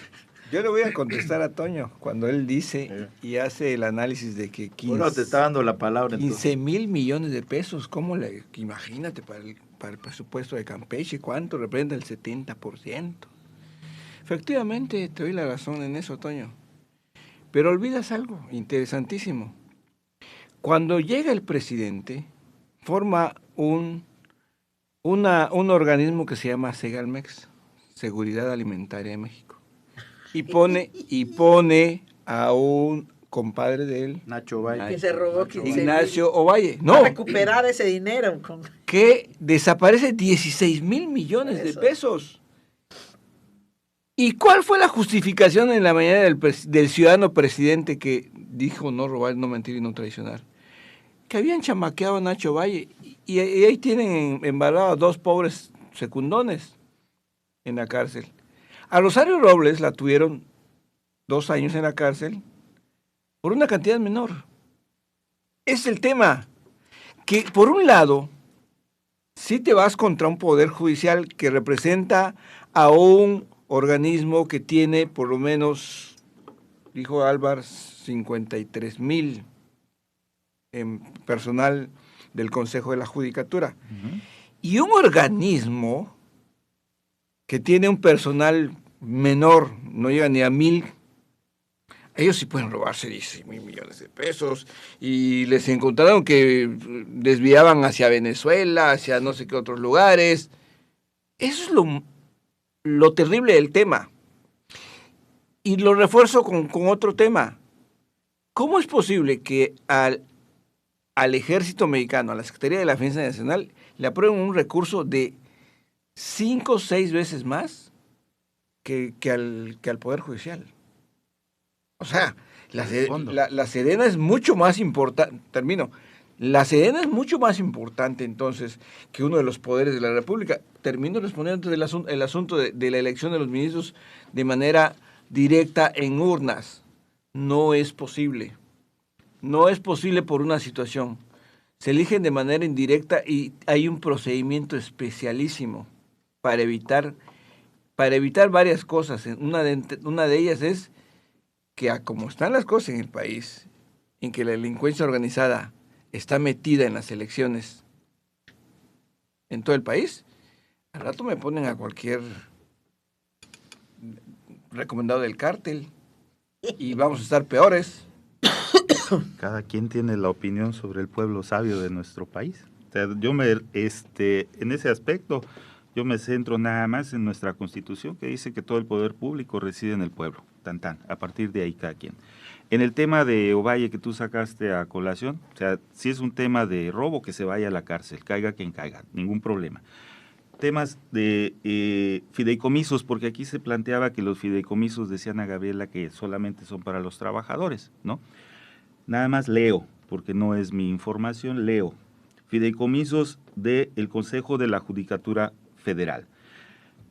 Yo le voy a contestar a Toño cuando él dice y hace el análisis de que 15, te está dando la palabra. 15 mil millones de pesos, imagínate para el presupuesto de Campeche, ¿cuánto representa el 70%? Efectivamente, te doy la razón en eso, Toño. Pero olvidas algo interesantísimo. Cuando llega el presidente, forma un organismo que se llama Segalmex, Seguridad Alimentaria de México. Y pone a un compadre de él, Nacho Ovalle, que se robó 15,000. Ignacio Ovalle. No, a recuperar ese dinero. Que desaparece 16 mil millones de pesos. ¿Y cuál fue la justificación en la mañana del ciudadano presidente que dijo no robar, no mentir y no traicionar? Que habían chamaqueado a Nacho Valle y ahí tienen embalados 2 pobres secundones en la cárcel. A Rosario Robles la tuvieron 2 años en la cárcel por una cantidad menor. Es el tema, que por un lado, si te vas contra un poder judicial que representa a un organismo que tiene por lo menos, dijo Álvaro, 53,000 en personal del Consejo de la Judicatura. Y un organismo que tiene un personal menor, no llega ni a 1,000, ellos sí pueden robarse 16,000 millones de pesos y les encontraron que desviaban hacia Venezuela, hacia no sé qué otros lugares. Eso es lo terrible del tema. Y lo refuerzo con otro tema. ¿Cómo es posible que al Ejército Mexicano, a la Secretaría de la Defensa Nacional, le aprueben un recurso de 5 o 6 veces más que al Poder Judicial? O sea, la Sedena es mucho más importante, la Sedena es mucho más importante entonces que uno de los poderes de la República. Termino respondiendo el asunto de la elección de los ministros de manera directa en urnas. No es posible. No es posible por una situación. Se eligen de manera indirecta y hay un procedimiento especialísimo para evitar varias cosas. Una de ellas es que como están las cosas en el país, en que la delincuencia organizada está metida en las elecciones en todo el país, al rato me ponen a cualquier recomendado del cártel y vamos a estar peores. Cada quien tiene la opinión sobre el pueblo sabio de nuestro país. O sea, en ese aspecto, yo me centro nada más en nuestra Constitución, que dice que todo el poder público reside en el pueblo. A partir de ahí cada quien. En el tema de Ovalle que tú sacaste a colación, o sea, si es un tema de robo, que se vaya a la cárcel, caiga quien caiga, ningún problema. Temas de fideicomisos, porque aquí se planteaba que los fideicomisos, decía Ana Gabriela, que solamente son para los trabajadores, ¿no? Nada más leo, porque no es mi información, leo. Fideicomisos del Consejo de la Judicatura Federal.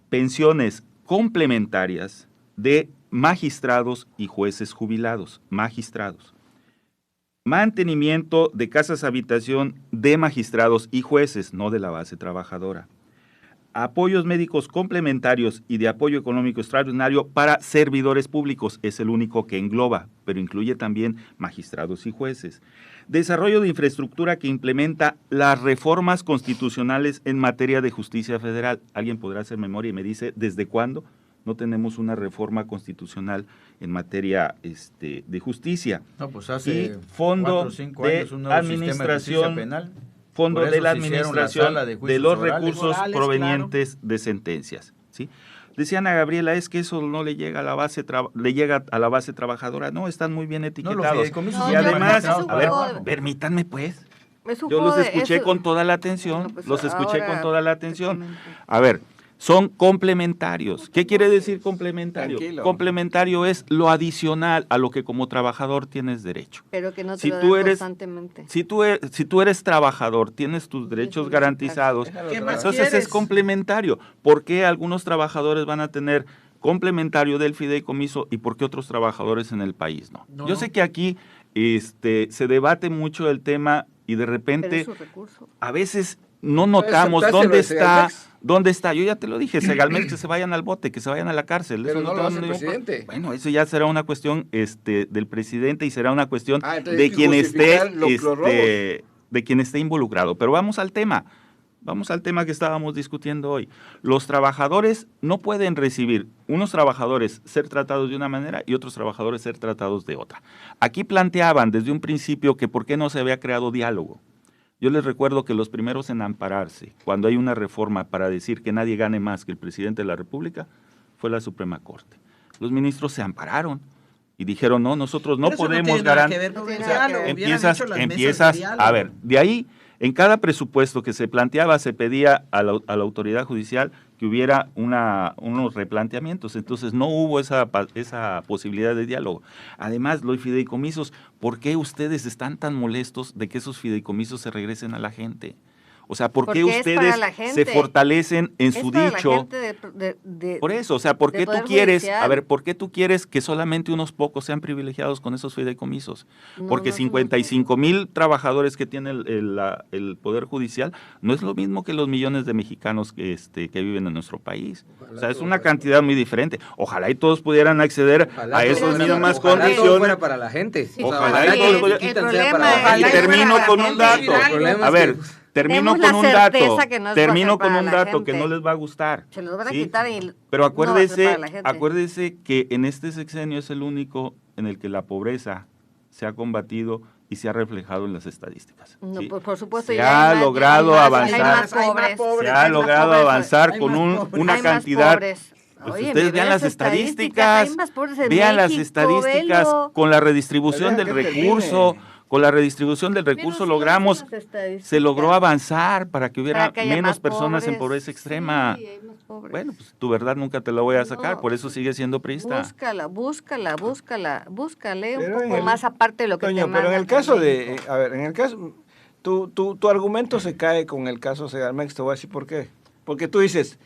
Pensiones complementarias de magistrados y jueces jubilados, magistrados. Mantenimiento de casas habitación de magistrados y jueces, no de la base trabajadora. Apoyos médicos complementarios y de apoyo económico extraordinario para servidores públicos, es el único que engloba, pero incluye también magistrados y jueces. Desarrollo de infraestructura que implementa las reformas constitucionales en materia de justicia federal. Alguien podrá hacer memoria y me dice, ¿desde cuándo no tenemos una reforma constitucional en materia de justicia? No, pues hace fondo 4 o 5 años un nuevo sistema de justicia penal. Fondo de la administración de los recursos orales, provenientes de sentencias, ¿sí? Decía Ana Gabriela, es que eso no le llega a la base trabajadora. No, están muy bien etiquetados. Y además, a ver, permítanme pues. Yo los escuché con toda la atención, A ver, son complementarios. ¿Qué quiere decir complementario? Tranquilo. Complementario es lo adicional a lo que como trabajador tienes derecho. Pero que no te Si lo tú dan eres- constantemente. Si tú eres trabajador, tienes tus derechos garantizados, ¿Qué más entonces quieres? es complementario. ¿Por qué algunos trabajadores van a tener complementario del fideicomiso y por qué otros trabajadores en el país no? No, Yo no. sé que aquí se debate mucho el tema y de Pero repente es su recurso. a veces no notamos aceptárselo dónde de está, Segalmex. dónde está. Yo ya te lo dije, Segalmex, que se vayan al bote, que se vayan a la cárcel. Pero Eso no lo hace el tengo ningún presidente. Bueno, eso ya será una cuestión del presidente y será una cuestión Entonces de hay que quien esté justificar los robos. de quien esté involucrado. Pero vamos al tema que estábamos discutiendo hoy. Los trabajadores no pueden recibir, unos trabajadores ser tratados de una manera y otros trabajadores ser tratados de otra. Aquí planteaban desde un principio que por qué no se había creado diálogo. Yo les recuerdo que los primeros en ampararse, cuando hay una reforma para decir que nadie gane más que el presidente de la República, fue la Suprema Corte. Los ministros se ampararon y dijeron, no, nosotros no Pero eso podemos tiene nada garantizar. que ver con el O sea, diálogo. Hubieran Empiezas, hecho las mesas de empiezas, diálogo. a ver, de ahí, en cada presupuesto que se planteaba, se pedía a la autoridad judicial que hubiera unos replanteamientos, entonces no hubo esa posibilidad de diálogo. Además, los fideicomisos, ¿por qué ustedes están tan molestos de que esos fideicomisos se regresen a la gente? O sea, ¿por qué Porque es para ustedes la gente. se fortalecen en Es su para la dicho? gente de- Por eso, o sea, ¿por del qué tú Poder quieres, Judicial. a ver, por qué tú quieres que solamente unos pocos sean privilegiados con esos fideicomisos? No, Porque no, 55,000 trabajadores que tiene el Poder Judicial no es lo mismo que los millones de mexicanos que viven en nuestro país. O sea, es una cantidad muy diferente. Ojalá y todos pudieran acceder a esas mismas condiciones. fuera para la gente. Sí, Ojalá sí, y todos el pudieran- problema Y es- termino con un gente. dato. El problema A ver, termino Tenemos con la un dato. certeza que no es Termino bajar con para un la dato que gente. no les va a gustar. Se los van a ¿sí? quitar y Pero no va a ser para la gente. acuérdese que en este sexenio es el único en el que la pobreza se ha combatido y se ha reflejado en las estadísticas. No, ¿sí? pues por supuesto. Se ha logrado avanzar, Se ha logrado avanzar con una cantidad. Pues oye, ustedes vean las estadísticas, vean las estadísticas con la redistribución del recurso. Con la redistribución del recurso logramos, se logró avanzar para que hubiera menos personas en pobreza extrema. Sí, hay más pobres. Bueno, pues tu verdad nunca te la voy a sacar, por eso sigue siendo priista. Búscale Pero un poco más aparte de lo que Toño, te pero en mandan el caso de de, a ver, en el caso, tu argumento se cae con el caso Segalmex, te voy a decir por qué. Porque tú dices,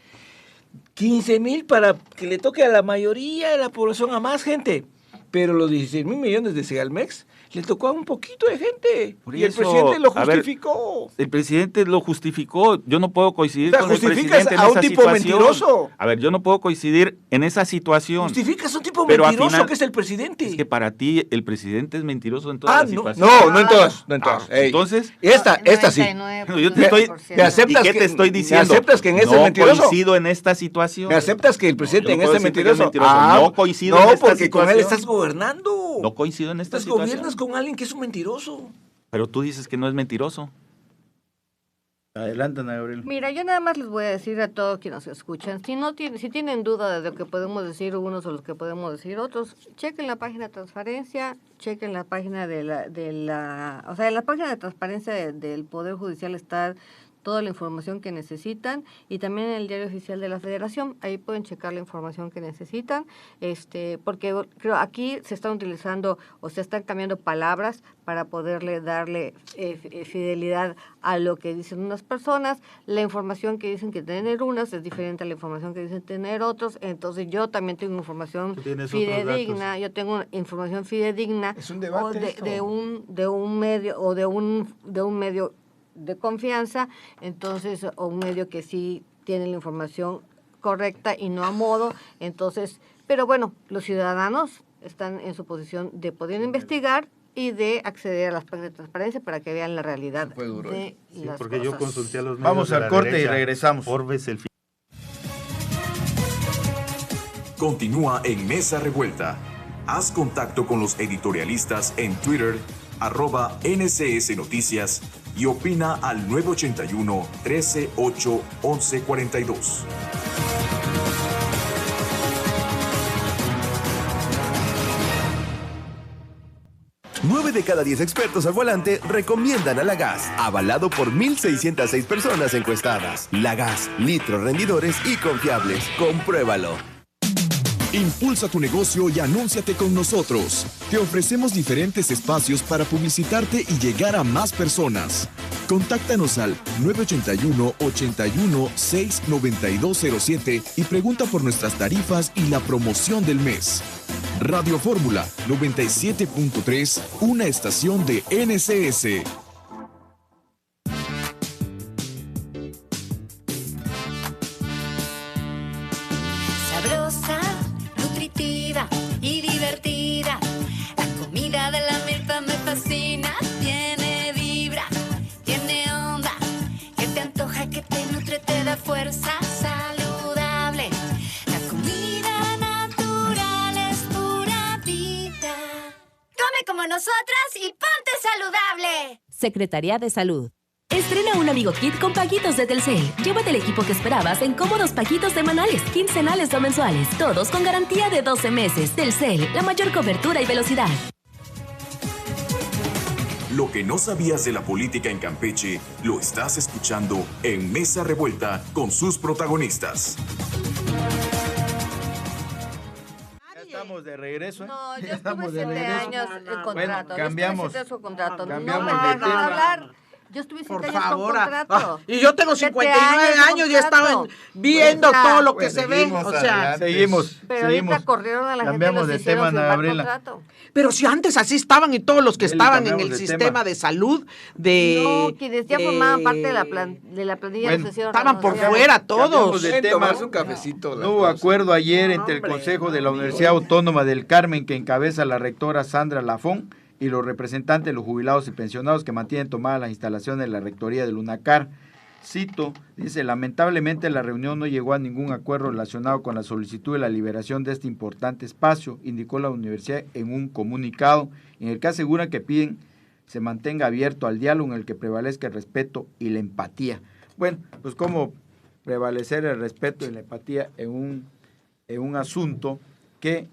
15,000 para que le toque a la mayoría de la población, a más gente, pero los 16,000 millones de Segalmex le tocó a un poquito de gente. Por y el eso, presidente lo a ver, justificó. el presidente lo justificó. Yo no puedo coincidir con el justificas presidente en a un esa tipo situación. mentiroso. A ver, yo no puedo coincidir en esa situación. Justificas a un tipo Pero al mentiroso final, que es el presidente. Es que para ti el presidente es mentiroso en todas las situaciones. No en todas. No en todas. Ey. Entonces, Esta sí. 99%. yo te estoy, ¿Me aceptas ¿y qué que- te estoy me diciendo? aceptas que en ese no mentiroso? coincido en esta situación. ¿Me aceptas que el presidente yo en no puedo ese decirte que es mentiroso? mentiroso. No coincido en esta porque con él situación. estás gobernando. No coincido en esta Estás situación. gobiernas con alguien que es un mentiroso. Pero tú dices que no es mentiroso. Adelante, Ana Gabriela. Mira, yo nada más les voy a decir a todos quienes nos escuchan, si tienen duda de lo que podemos decir unos o lo que podemos decir otros, chequen la página de transparencia, chequen la página en la página de transparencia del Poder Judicial está toda la información que necesitan y también en el Diario Oficial de la Federación, ahí pueden checar la información que necesitan, porque creo aquí se están utilizando o se están cambiando palabras para poderle darle fidelidad a lo que dicen unas personas, la información que dicen que tener unas es diferente a la información que dicen tener otros, entonces yo también tengo información fidedigna, yo tengo información fidedigna Es un debate esto. de un medio o de un medio de confianza, entonces, o un medio que sí tiene la información correcta y no a modo, entonces, pero bueno, los ciudadanos están en su posición de poder investigar y de acceder a las páginas de transparencia para que vean la realidad de las porque cosas. yo consulté a los medios Vamos de al la corte y derecha. regresamos. Forbes, el Continúa en Mesa Revuelta. Haz contacto con los editorialistas en Twitter, @NCS Noticias, y opina al 981-13-8-1142. Nueve de cada 10 expertos al volante recomiendan a La Gas, avalado por 1,606 personas encuestadas. La Gas, litros rendidores y confiables. Compruébalo. Impulsa tu negocio y anúnciate con nosotros. Te ofrecemos diferentes espacios para publicitarte y llegar a más personas. Contáctanos al 981-81-69207 y pregunta por nuestras tarifas y la promoción del mes. Radio Fórmula 97.3, una estación de NCS. Sabrosa, nutritiva y divertida. La comida de la milpa me fascina. Tiene vibra, tiene onda, que te antoja, que te nutre, te da fuerza. Saludable, la comida natural es pura vida. Come como nosotras y ponte saludable. Secretaría de Salud. Estrena un Amigo Kit con paguitos de Telcel. Llévate el equipo que esperabas en cómodos paguitos semanales, quincenales o mensuales. Todos con garantía de 12 meses. Telcel, la mayor cobertura y velocidad. Lo que no sabías de la política en Campeche, lo estás escuchando en Mesa Revuelta con sus protagonistas. Ya estamos de regreso, ¿eh? No, yo Ya estamos estuve de 7 regreso. años en contrato. Bueno, cambiamos. Yo estuve 7 años en contrato. Cambiamos no me de hagan tema. hablar. Yo estuve 7 Por años favor. con contrato. Y yo tengo 7 59 años y he estado contrato. viendo O sea, todo lo que pues, se ve. seguimos O sea, adelante. Seguimos. Pero ahorita corrieron a la gente, Cambiamos los de hicieron tema, Ana firmar Gabriela. contrato. pero si antes así estaban y todos los que Eli, estaban en cambiamos el de sistema tema. de salud de No, quienes ya formaban parte de la planilla Bueno, los hicieron estaban por renunciar. fuera Cambiamos todos. de Pueden tema. tomarse un cafecito. las No hubo dos. acuerdo ayer No, entre el hombre, Consejo de la no, Universidad Autónoma del Carmen, que encabeza la rectora Sandra Lafón, y los representantes de los jubilados y pensionados que mantienen tomadas las instalaciones de la rectoría del UNACAR. Cito, dice, lamentablemente la reunión no llegó a ningún acuerdo relacionado con la solicitud de la liberación de este importante espacio, indicó la universidad en un comunicado, en el que asegura que piden se mantenga abierto al diálogo en el que prevalezca el respeto y la empatía. Bueno, pues cómo prevalecer el respeto y la empatía en un asunto que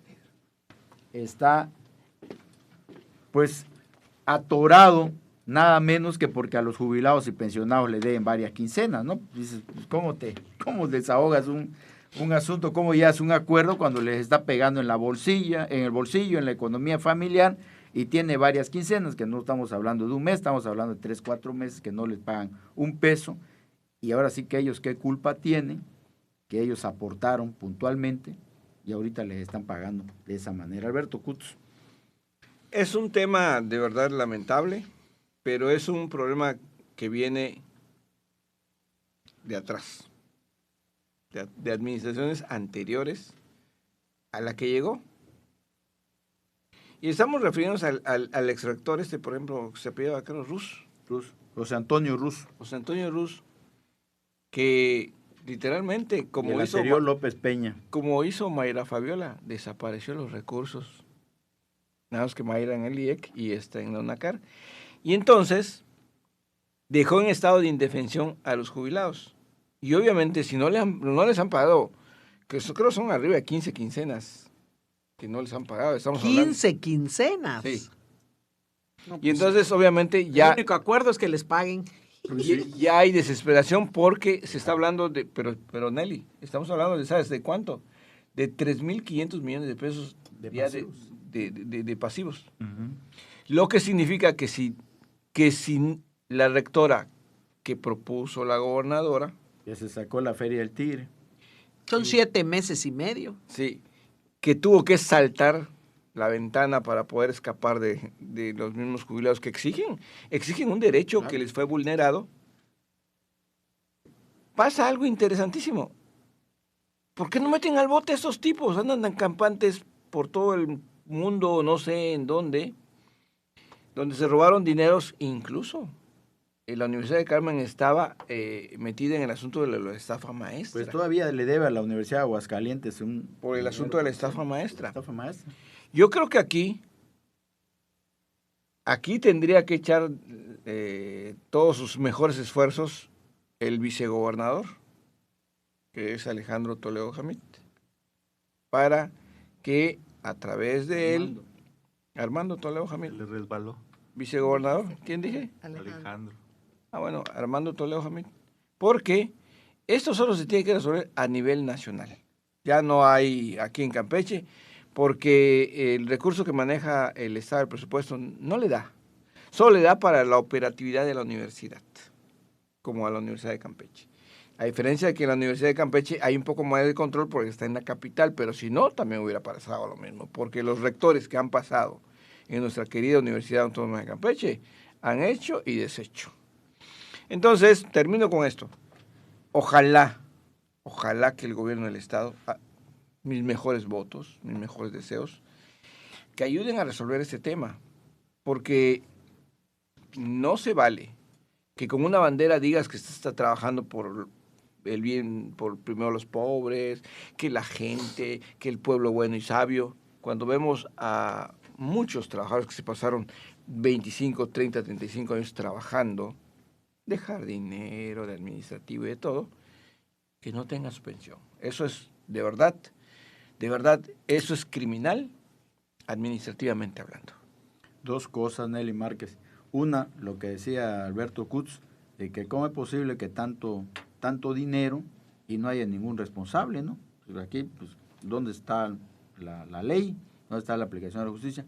está pues atorado, nada menos que porque a los jubilados y pensionados le den varias quincenas, ¿no? Dices, pues, ¿cómo desahogas un asunto, cómo ya es un acuerdo cuando les está pegando en el bolsillo, en la economía familiar, y tiene varias quincenas, que no estamos hablando de un mes, estamos hablando de 3, 4 meses que no les pagan un peso, y ahora sí que ellos qué culpa tienen, que ellos aportaron puntualmente, y ahorita les están pagando de esa manera. Alberto Cutts. Es un tema de verdad lamentable, pero es un problema que viene de atrás, de administraciones anteriores a la que llegó. Y estamos refiriéndonos al exrector por ejemplo, que se apellidaba Carlos Ruz. José Antonio Ruz. José Antonio Ruz, que literalmente, como hizo López Peña, como hizo Mayra Fabiola, desapareció los recursos. Nada más que Mayra en el IEC y está en la UNACAR. Y entonces dejó en estado de indefensión a los jubilados. Y obviamente, si no les han pagado, que creo son arriba de 15 quincenas que no les han pagado. 15 quincenas. Sí. No, y entonces, obviamente, ya... El único acuerdo es que les paguen. Ya hay desesperación porque se está hablando de... Pero Nelly, estamos hablando de, ¿sabes de cuánto? De 3.500 millones de pesos de pasivos. Uh-huh. Lo que significa que si la rectora que propuso la gobernadora... Ya se sacó la Feria del Tigre. Son 7 meses y medio. Sí, que tuvo que saltar la ventana para poder escapar de los mismos jubilados que exigen un derecho, claro, que les fue vulnerado. Pasa algo interesantísimo. ¿Por qué no meten al bote a estos tipos? Andan tan campantes por todo el mundo, no sé en dónde, donde se robaron dineros. Incluso la Universidad de Carmen estaba metida en el asunto de la estafa maestra. Pues todavía le debe a la Universidad de Aguascalientes por el asunto de la estafa maestra. Estafa maestra. Yo creo que aquí tendría que echar todos sus mejores esfuerzos el vicegobernador, que es Alejandro Toledo Hamid, para que a través de Armando Toledo Hamid. Le resbaló. Vicegobernador, ¿quién dije? Alejandro. Bueno, Armando Toledo Hamid. Porque esto solo se tiene que resolver a nivel nacional. Ya no hay aquí en Campeche, porque el recurso que maneja el Estado del presupuesto no le da. Solo le da para la operatividad de la universidad, como a la Universidad de Campeche. A diferencia de que en la Universidad de Campeche hay un poco más de control porque está en la capital, pero si no, también hubiera pasado lo mismo, porque los rectores que han pasado en nuestra querida Universidad Autónoma de Campeche han hecho y deshecho. Entonces, termino con esto. Ojalá que el gobierno del Estado, mis mejores votos, mis mejores deseos, que ayuden a resolver este tema, porque no se vale que con una bandera digas que se está trabajando por el bien, por primero los pobres, que la gente, que el pueblo bueno y sabio, cuando vemos a muchos trabajadores que se pasaron 25, 30, 35 años trabajando, de jardinero, de administrativo y de todo, que no tengan su pensión. Eso es, de verdad, eso es criminal, administrativamente hablando. Dos cosas, Nelly Márquez. Una, lo que decía Alberto Cutts, de que cómo es posible que tanto dinero y no haya ningún responsable, ¿no? Pues aquí, pues, ¿dónde está la ley? ¿Dónde está la aplicación de la justicia?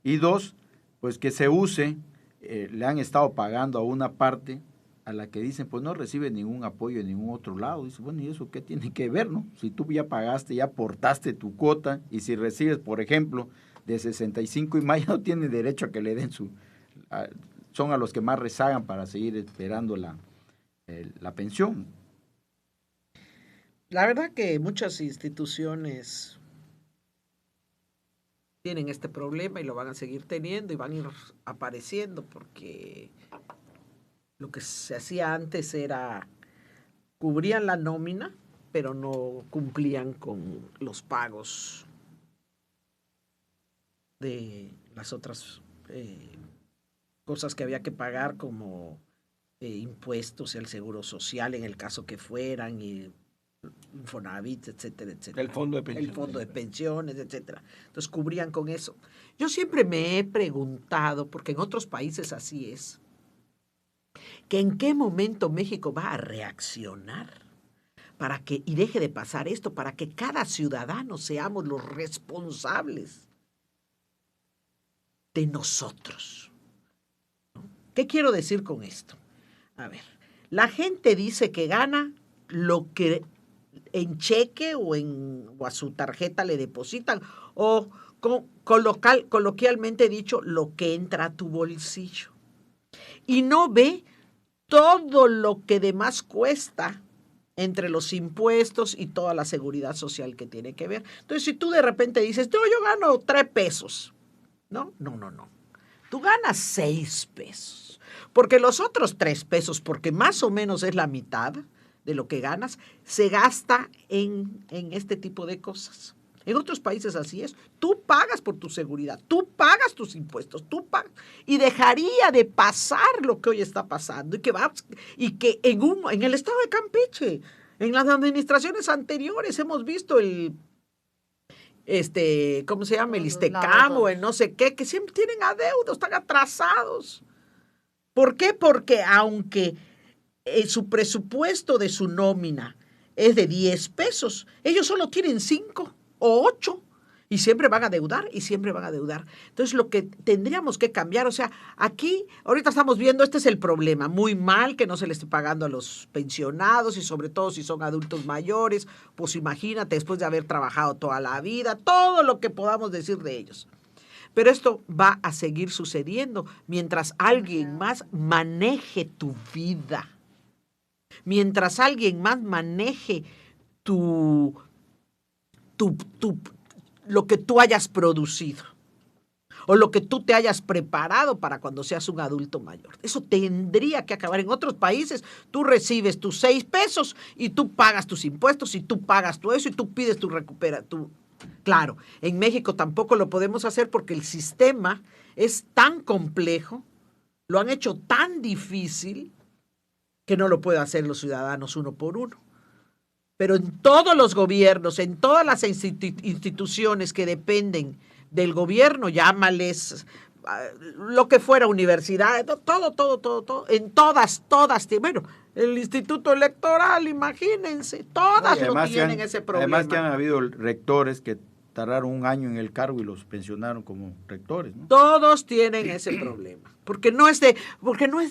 Y dos, pues que se use, le han estado pagando a una parte a la que dicen, pues no recibe ningún apoyo de ningún otro lado. Dice, bueno, ¿y eso qué tiene que ver, no? Si tú ya pagaste, ya aportaste tu cuota, y si recibes, por ejemplo, de 65 y más, ya no tiene derecho a que le den son a los que más rezagan para seguir esperando la pensión. La verdad que muchas instituciones tienen este problema y lo van a seguir teniendo y van a ir apareciendo porque lo que se hacía antes era, cubrían la nómina, pero no cumplían con los pagos de las otras cosas que había que pagar, como impuestos y el seguro social, en el caso que fueran, y Infonavit, etcétera, etcétera. El fondo de pensiones. El fondo de pensiones, etcétera. Entonces cubrían con eso. Yo siempre me he preguntado, porque en otros países así es, que en qué momento México va a reaccionar para que, y deje de pasar esto, para que cada ciudadano seamos los responsables de nosotros. ¿No? ¿Qué quiero decir con esto? A ver, la gente dice que gana lo que en cheque o a su tarjeta le depositan, o coloquialmente dicho, lo que entra a tu bolsillo. Y no ve todo lo que demás cuesta entre los impuestos y toda la seguridad social que tiene que ver. Entonces, si tú de repente dices, no, yo gano 3 pesos, ¿no? No. Tú ganas 6 pesos, porque los otros 3 pesos, porque más o menos es la mitad de lo que ganas, se gasta en este tipo de cosas. En otros países así es. Tú pagas por tu seguridad, tú pagas tus impuestos, tú pagas. Y dejaría de pasar lo que hoy está pasando. Y que en el estado de Campeche, en las administraciones anteriores, hemos visto ¿cómo se llama? El Istecam o el no sé qué, que siempre tienen adeudos, están atrasados. ¿Por qué? Porque aunque su presupuesto de su nómina es de 10 pesos, ellos solo tienen 5 o 8 y siempre van a adeudar y siempre van a adeudar. Entonces, lo que tendríamos que cambiar, o sea, aquí ahorita estamos viendo, este es el problema, muy mal que no se le esté pagando a los pensionados, y sobre todo si son adultos mayores, pues imagínate, después de haber trabajado toda la vida, todo lo que podamos decir de ellos. Pero esto va a seguir sucediendo mientras alguien más maneje tu vida, mientras alguien más maneje lo que tú hayas producido o lo que tú te hayas preparado para cuando seas un adulto mayor. Eso tendría que acabar. En otros países tú recibes tus 6 pesos y tú pagas tus impuestos y tú pagas todo eso y tú pides tu recuperación. Claro, en México tampoco lo podemos hacer porque el sistema es tan complejo, lo han hecho tan difícil que no lo pueden hacer los ciudadanos uno por uno. Pero en todos los gobiernos, en todas las instituciones que dependen del gobierno, llámales lo que fuera, universidad, todo, en todas, bueno, el Instituto Electoral, imagínense, todas lo tienen ese problema. Además que han habido rectores que tardaron 1 año en el cargo y los pensionaron como rectores, ¿no? Todos tienen ese problema, porque no es de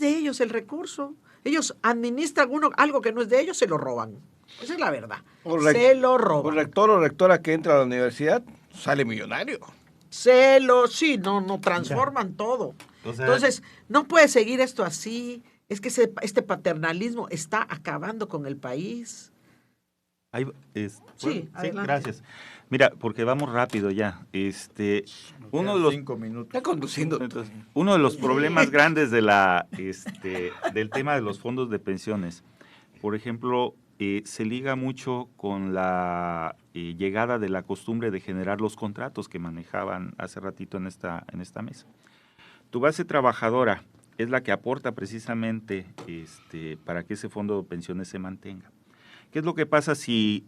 ellos el recurso. Ellos administran algo que no es de ellos, se lo roban. Esa es la verdad. Se lo roban. Un rector o rectora que entra a la universidad sale millonario. No transforman todo. Entonces, no puede seguir esto así. Es que este paternalismo está acabando con el país. Sí, gracias. Mira, porque vamos rápido ya. Uno de los 5 minutos. Está conduciendo. Uno de los problemas grandes del tema de los fondos de pensiones, por ejemplo, se liga mucho con la llegada de la costumbre de generar los contratos que manejaban hace ratito en esta mesa. Tu base trabajadora es la que aporta precisamente para que ese fondo de pensiones se mantenga. ¿Qué es lo que pasa si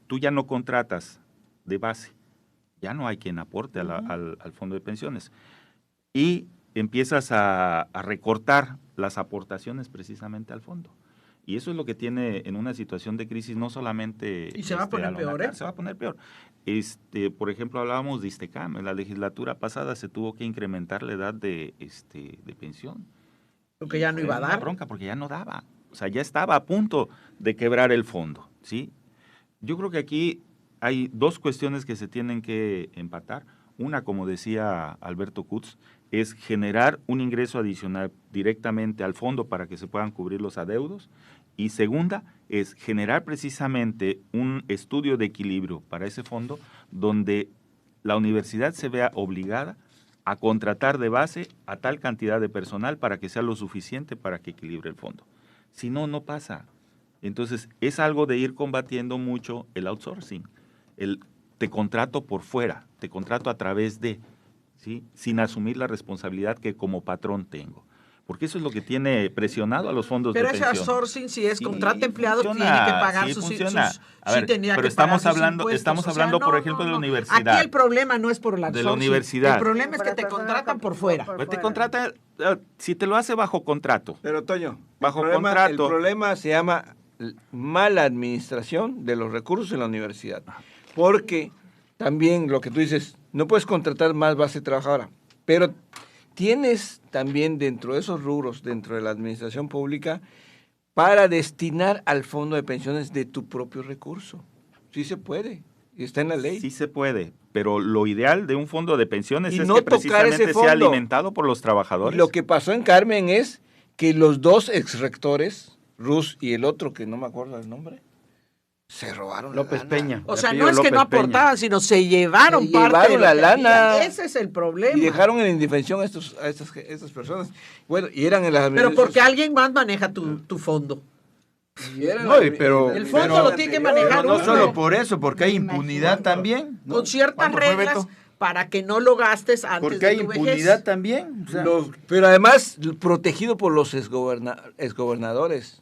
tú ya no contratas de base? Ya no hay quien aporte al fondo de pensiones. Y empiezas a recortar las aportaciones precisamente al fondo. Y eso es lo que tiene en una situación de crisis, no solamente... Y se va a poner peor, ¿eh? Se va a poner peor. Por ejemplo, hablábamos de Istecam. En la legislatura pasada se tuvo que incrementar la edad de pensión. Porque ya no iba a dar. Una bronca, porque ya no daba. O sea, ya estaba a punto de quebrar el fondo, ¿sí? Yo creo que aquí hay 2 cuestiones que se tienen que empatar. Una, como decía Alberto Kutz, es generar un ingreso adicional directamente al fondo para que se puedan cubrir los adeudos. Y segunda, es generar precisamente un estudio de equilibrio para ese fondo donde la universidad se vea obligada a contratar de base a tal cantidad de personal para que sea lo suficiente para que equilibre el fondo. Si no, no pasa. Entonces, es algo de ir combatiendo mucho el outsourcing. Te contrato por fuera, te contrato a través de, ¿sí? Sin asumir la responsabilidad que como patrón tengo. Porque eso es lo que tiene presionado a los fondos de pensión. Pero ese outsourcing, si es contrato empleado, tiene que pagar sí sus... A ver, pero estamos hablando, por ejemplo, de la universidad. Aquí el problema no es por el outsourcing. De la universidad. El problema es que te contratan por fuera. Te contrata, si te lo hace bajo contrato. Pero, Toño, bajo el problema se llama mala administración de los recursos en la universidad. Porque también lo que tú dices, no puedes contratar más base trabajadora, pero tienes también dentro de esos rubros, dentro de la administración pública, para destinar al fondo de pensiones de tu propio recurso. Sí se puede, y está en la ley. Sí se puede, pero lo ideal de un fondo de pensiones es que precisamente sea alimentado por los trabajadores. Y lo que pasó en Carmen es que los dos exrectores, Ruz y el otro, que no me acuerdo el nombre, se robaron López Peña. O sea, no es que no aportaban, sino se llevaron parte de la lana. Ese es el problema. Y dejaron en indefensión a estas personas. Bueno, y eran en las Pero porque alguien más maneja tu fondo. Pero el fondo lo tiene que manejar no uno. solo por eso, porque hay impunidad también. Con ciertas reglas para que no lo gastes antes porque de hay tu vejez. impunidad también. O sea, pero además protegido por los exgobernadores.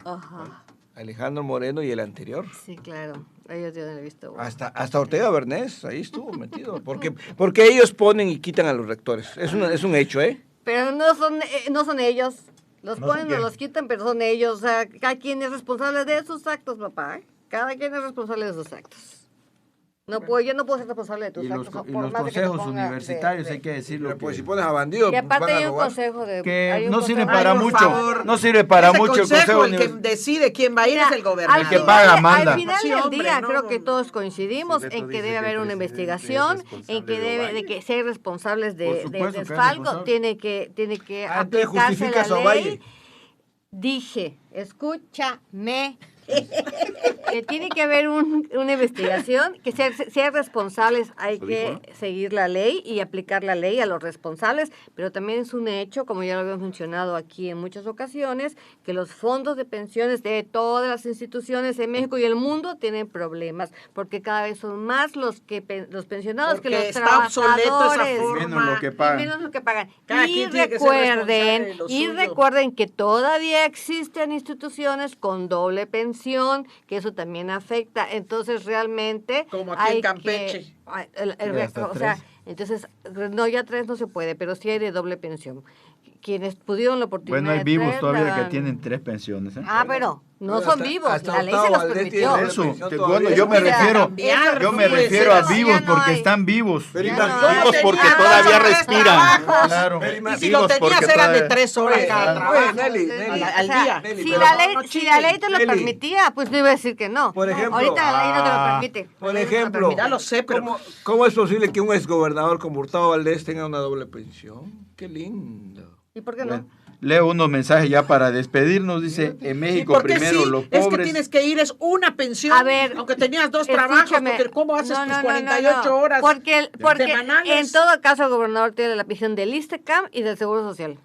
Ajá. Alejandro Moreno y el anterior. Sí, claro. Ellos ya han visto. Bueno. Hasta Ortega Bernés, ahí estuvo metido. Porque ellos ponen y quitan a los rectores. Es un hecho, ¿eh? Pero no son ellos. Los ponen o los quitan, pero son ellos. O sea, cada quien es responsable de sus actos, papá. Cada quien es responsable de sus actos. Yo no puedo ser responsable de tus actos. Y los consejos universitarios, hay que decirlo. Pero pues si pones a bandidos, y aparte hay un consejo de... Que no sirve para mucho. No sirve para mucho el consejo. El que decide quién va a ir es el gobernador. El que paga, manda. Al final del día, creo que todos coincidimos en que debe haber una investigación, en que debe de que ser responsables de desfalco, tiene que aplicarse la ley. Dije, escúchame. Que tiene que haber una investigación, que ser responsables, hay que seguir la ley y aplicar la ley a los responsables, pero también es un hecho, como ya lo habíamos mencionado aquí en muchas ocasiones, que los fondos de pensiones de todas las instituciones en México y el mundo tienen problemas, porque cada vez son más los pensionados porque que los trabajadores. Menos lo que pagan. Menos lo que pagan. Y recuerden que todavía existen instituciones con doble pensión, que eso también afecta. Entonces, realmente... Como aquí en Campeche. Entonces, no, ya 3 no se puede, pero sí hay de doble pensión. Quienes pudieron la oportunidad hay vivos todavía que tienen 3 pensiones. Pero no son vivos. La ley se los permitió. Bueno, yo me refiero a vivos porque están vivos. Vivos porque todavía respiran. Claro. Y si lo tenías eran de 3 horas cada trabajo al día. Si la ley te lo permitía, pues no iba a decir que no. Por ejemplo, ahorita la ley no te lo permite. Por ejemplo, ya lo sé, pero ¿cómo es posible que un exgobernador como Hurtado Valdés tenga una doble pensión? Qué lindo. ¿Y por qué no? Leo unos mensajes ya para despedirnos. Dice, en México primero los pobres. Es que tienes que ir, es una pensión. A ver, aunque tenías 2 trabajos, porque ¿cómo haces tus 48 horas porque semanales? En todo caso el gobernador tiene la pensión del ISSSTECAM y del Seguro Social.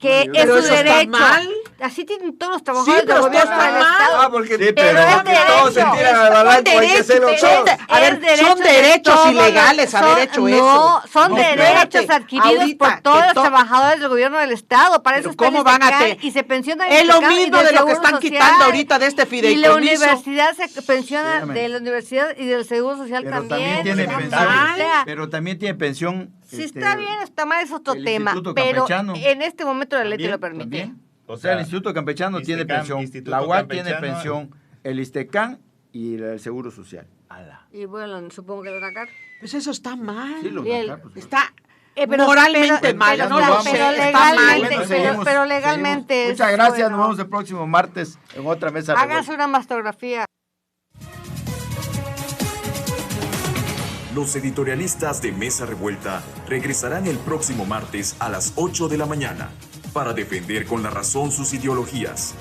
Que es un derecho. Mal. Así tienen todos los trabajadores del gobierno del Estado. Porque todos se tiran al balanco, hay que hacerlo todos. A ver, son derechos ilegales haber hecho eso. No, son derechos adquiridos por todos los trabajadores del gobierno del Estado. Para eso ¿cómo van a tener? Y se pensionan es lo mismo de lo que están quitando ahorita de este fideicomiso. Y la universidad se pensiona de la universidad y del Seguro Social también. Pero también tiene pensión. Si está bien o está mal es otro tema, pero en este momento la ley te lo permite. ¿También? O sea, el Instituto Campechano tiene pensión, la UAC tiene pensión, el ISSSTECAM y el Seguro Social. Y bueno, supongo que lo NACAR. Pues eso está mal. Sí, lo NACAR, pues, está moralmente mal. Pero legalmente. Muchas gracias, nos vemos el próximo martes en otra mesa. Háganse una mastografía. Los editorialistas de Mesa Revuelta regresarán el próximo martes a las 8 de la mañana para defender con la razón sus ideologías.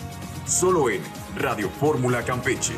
Solo en Radio Fórmula Campeche.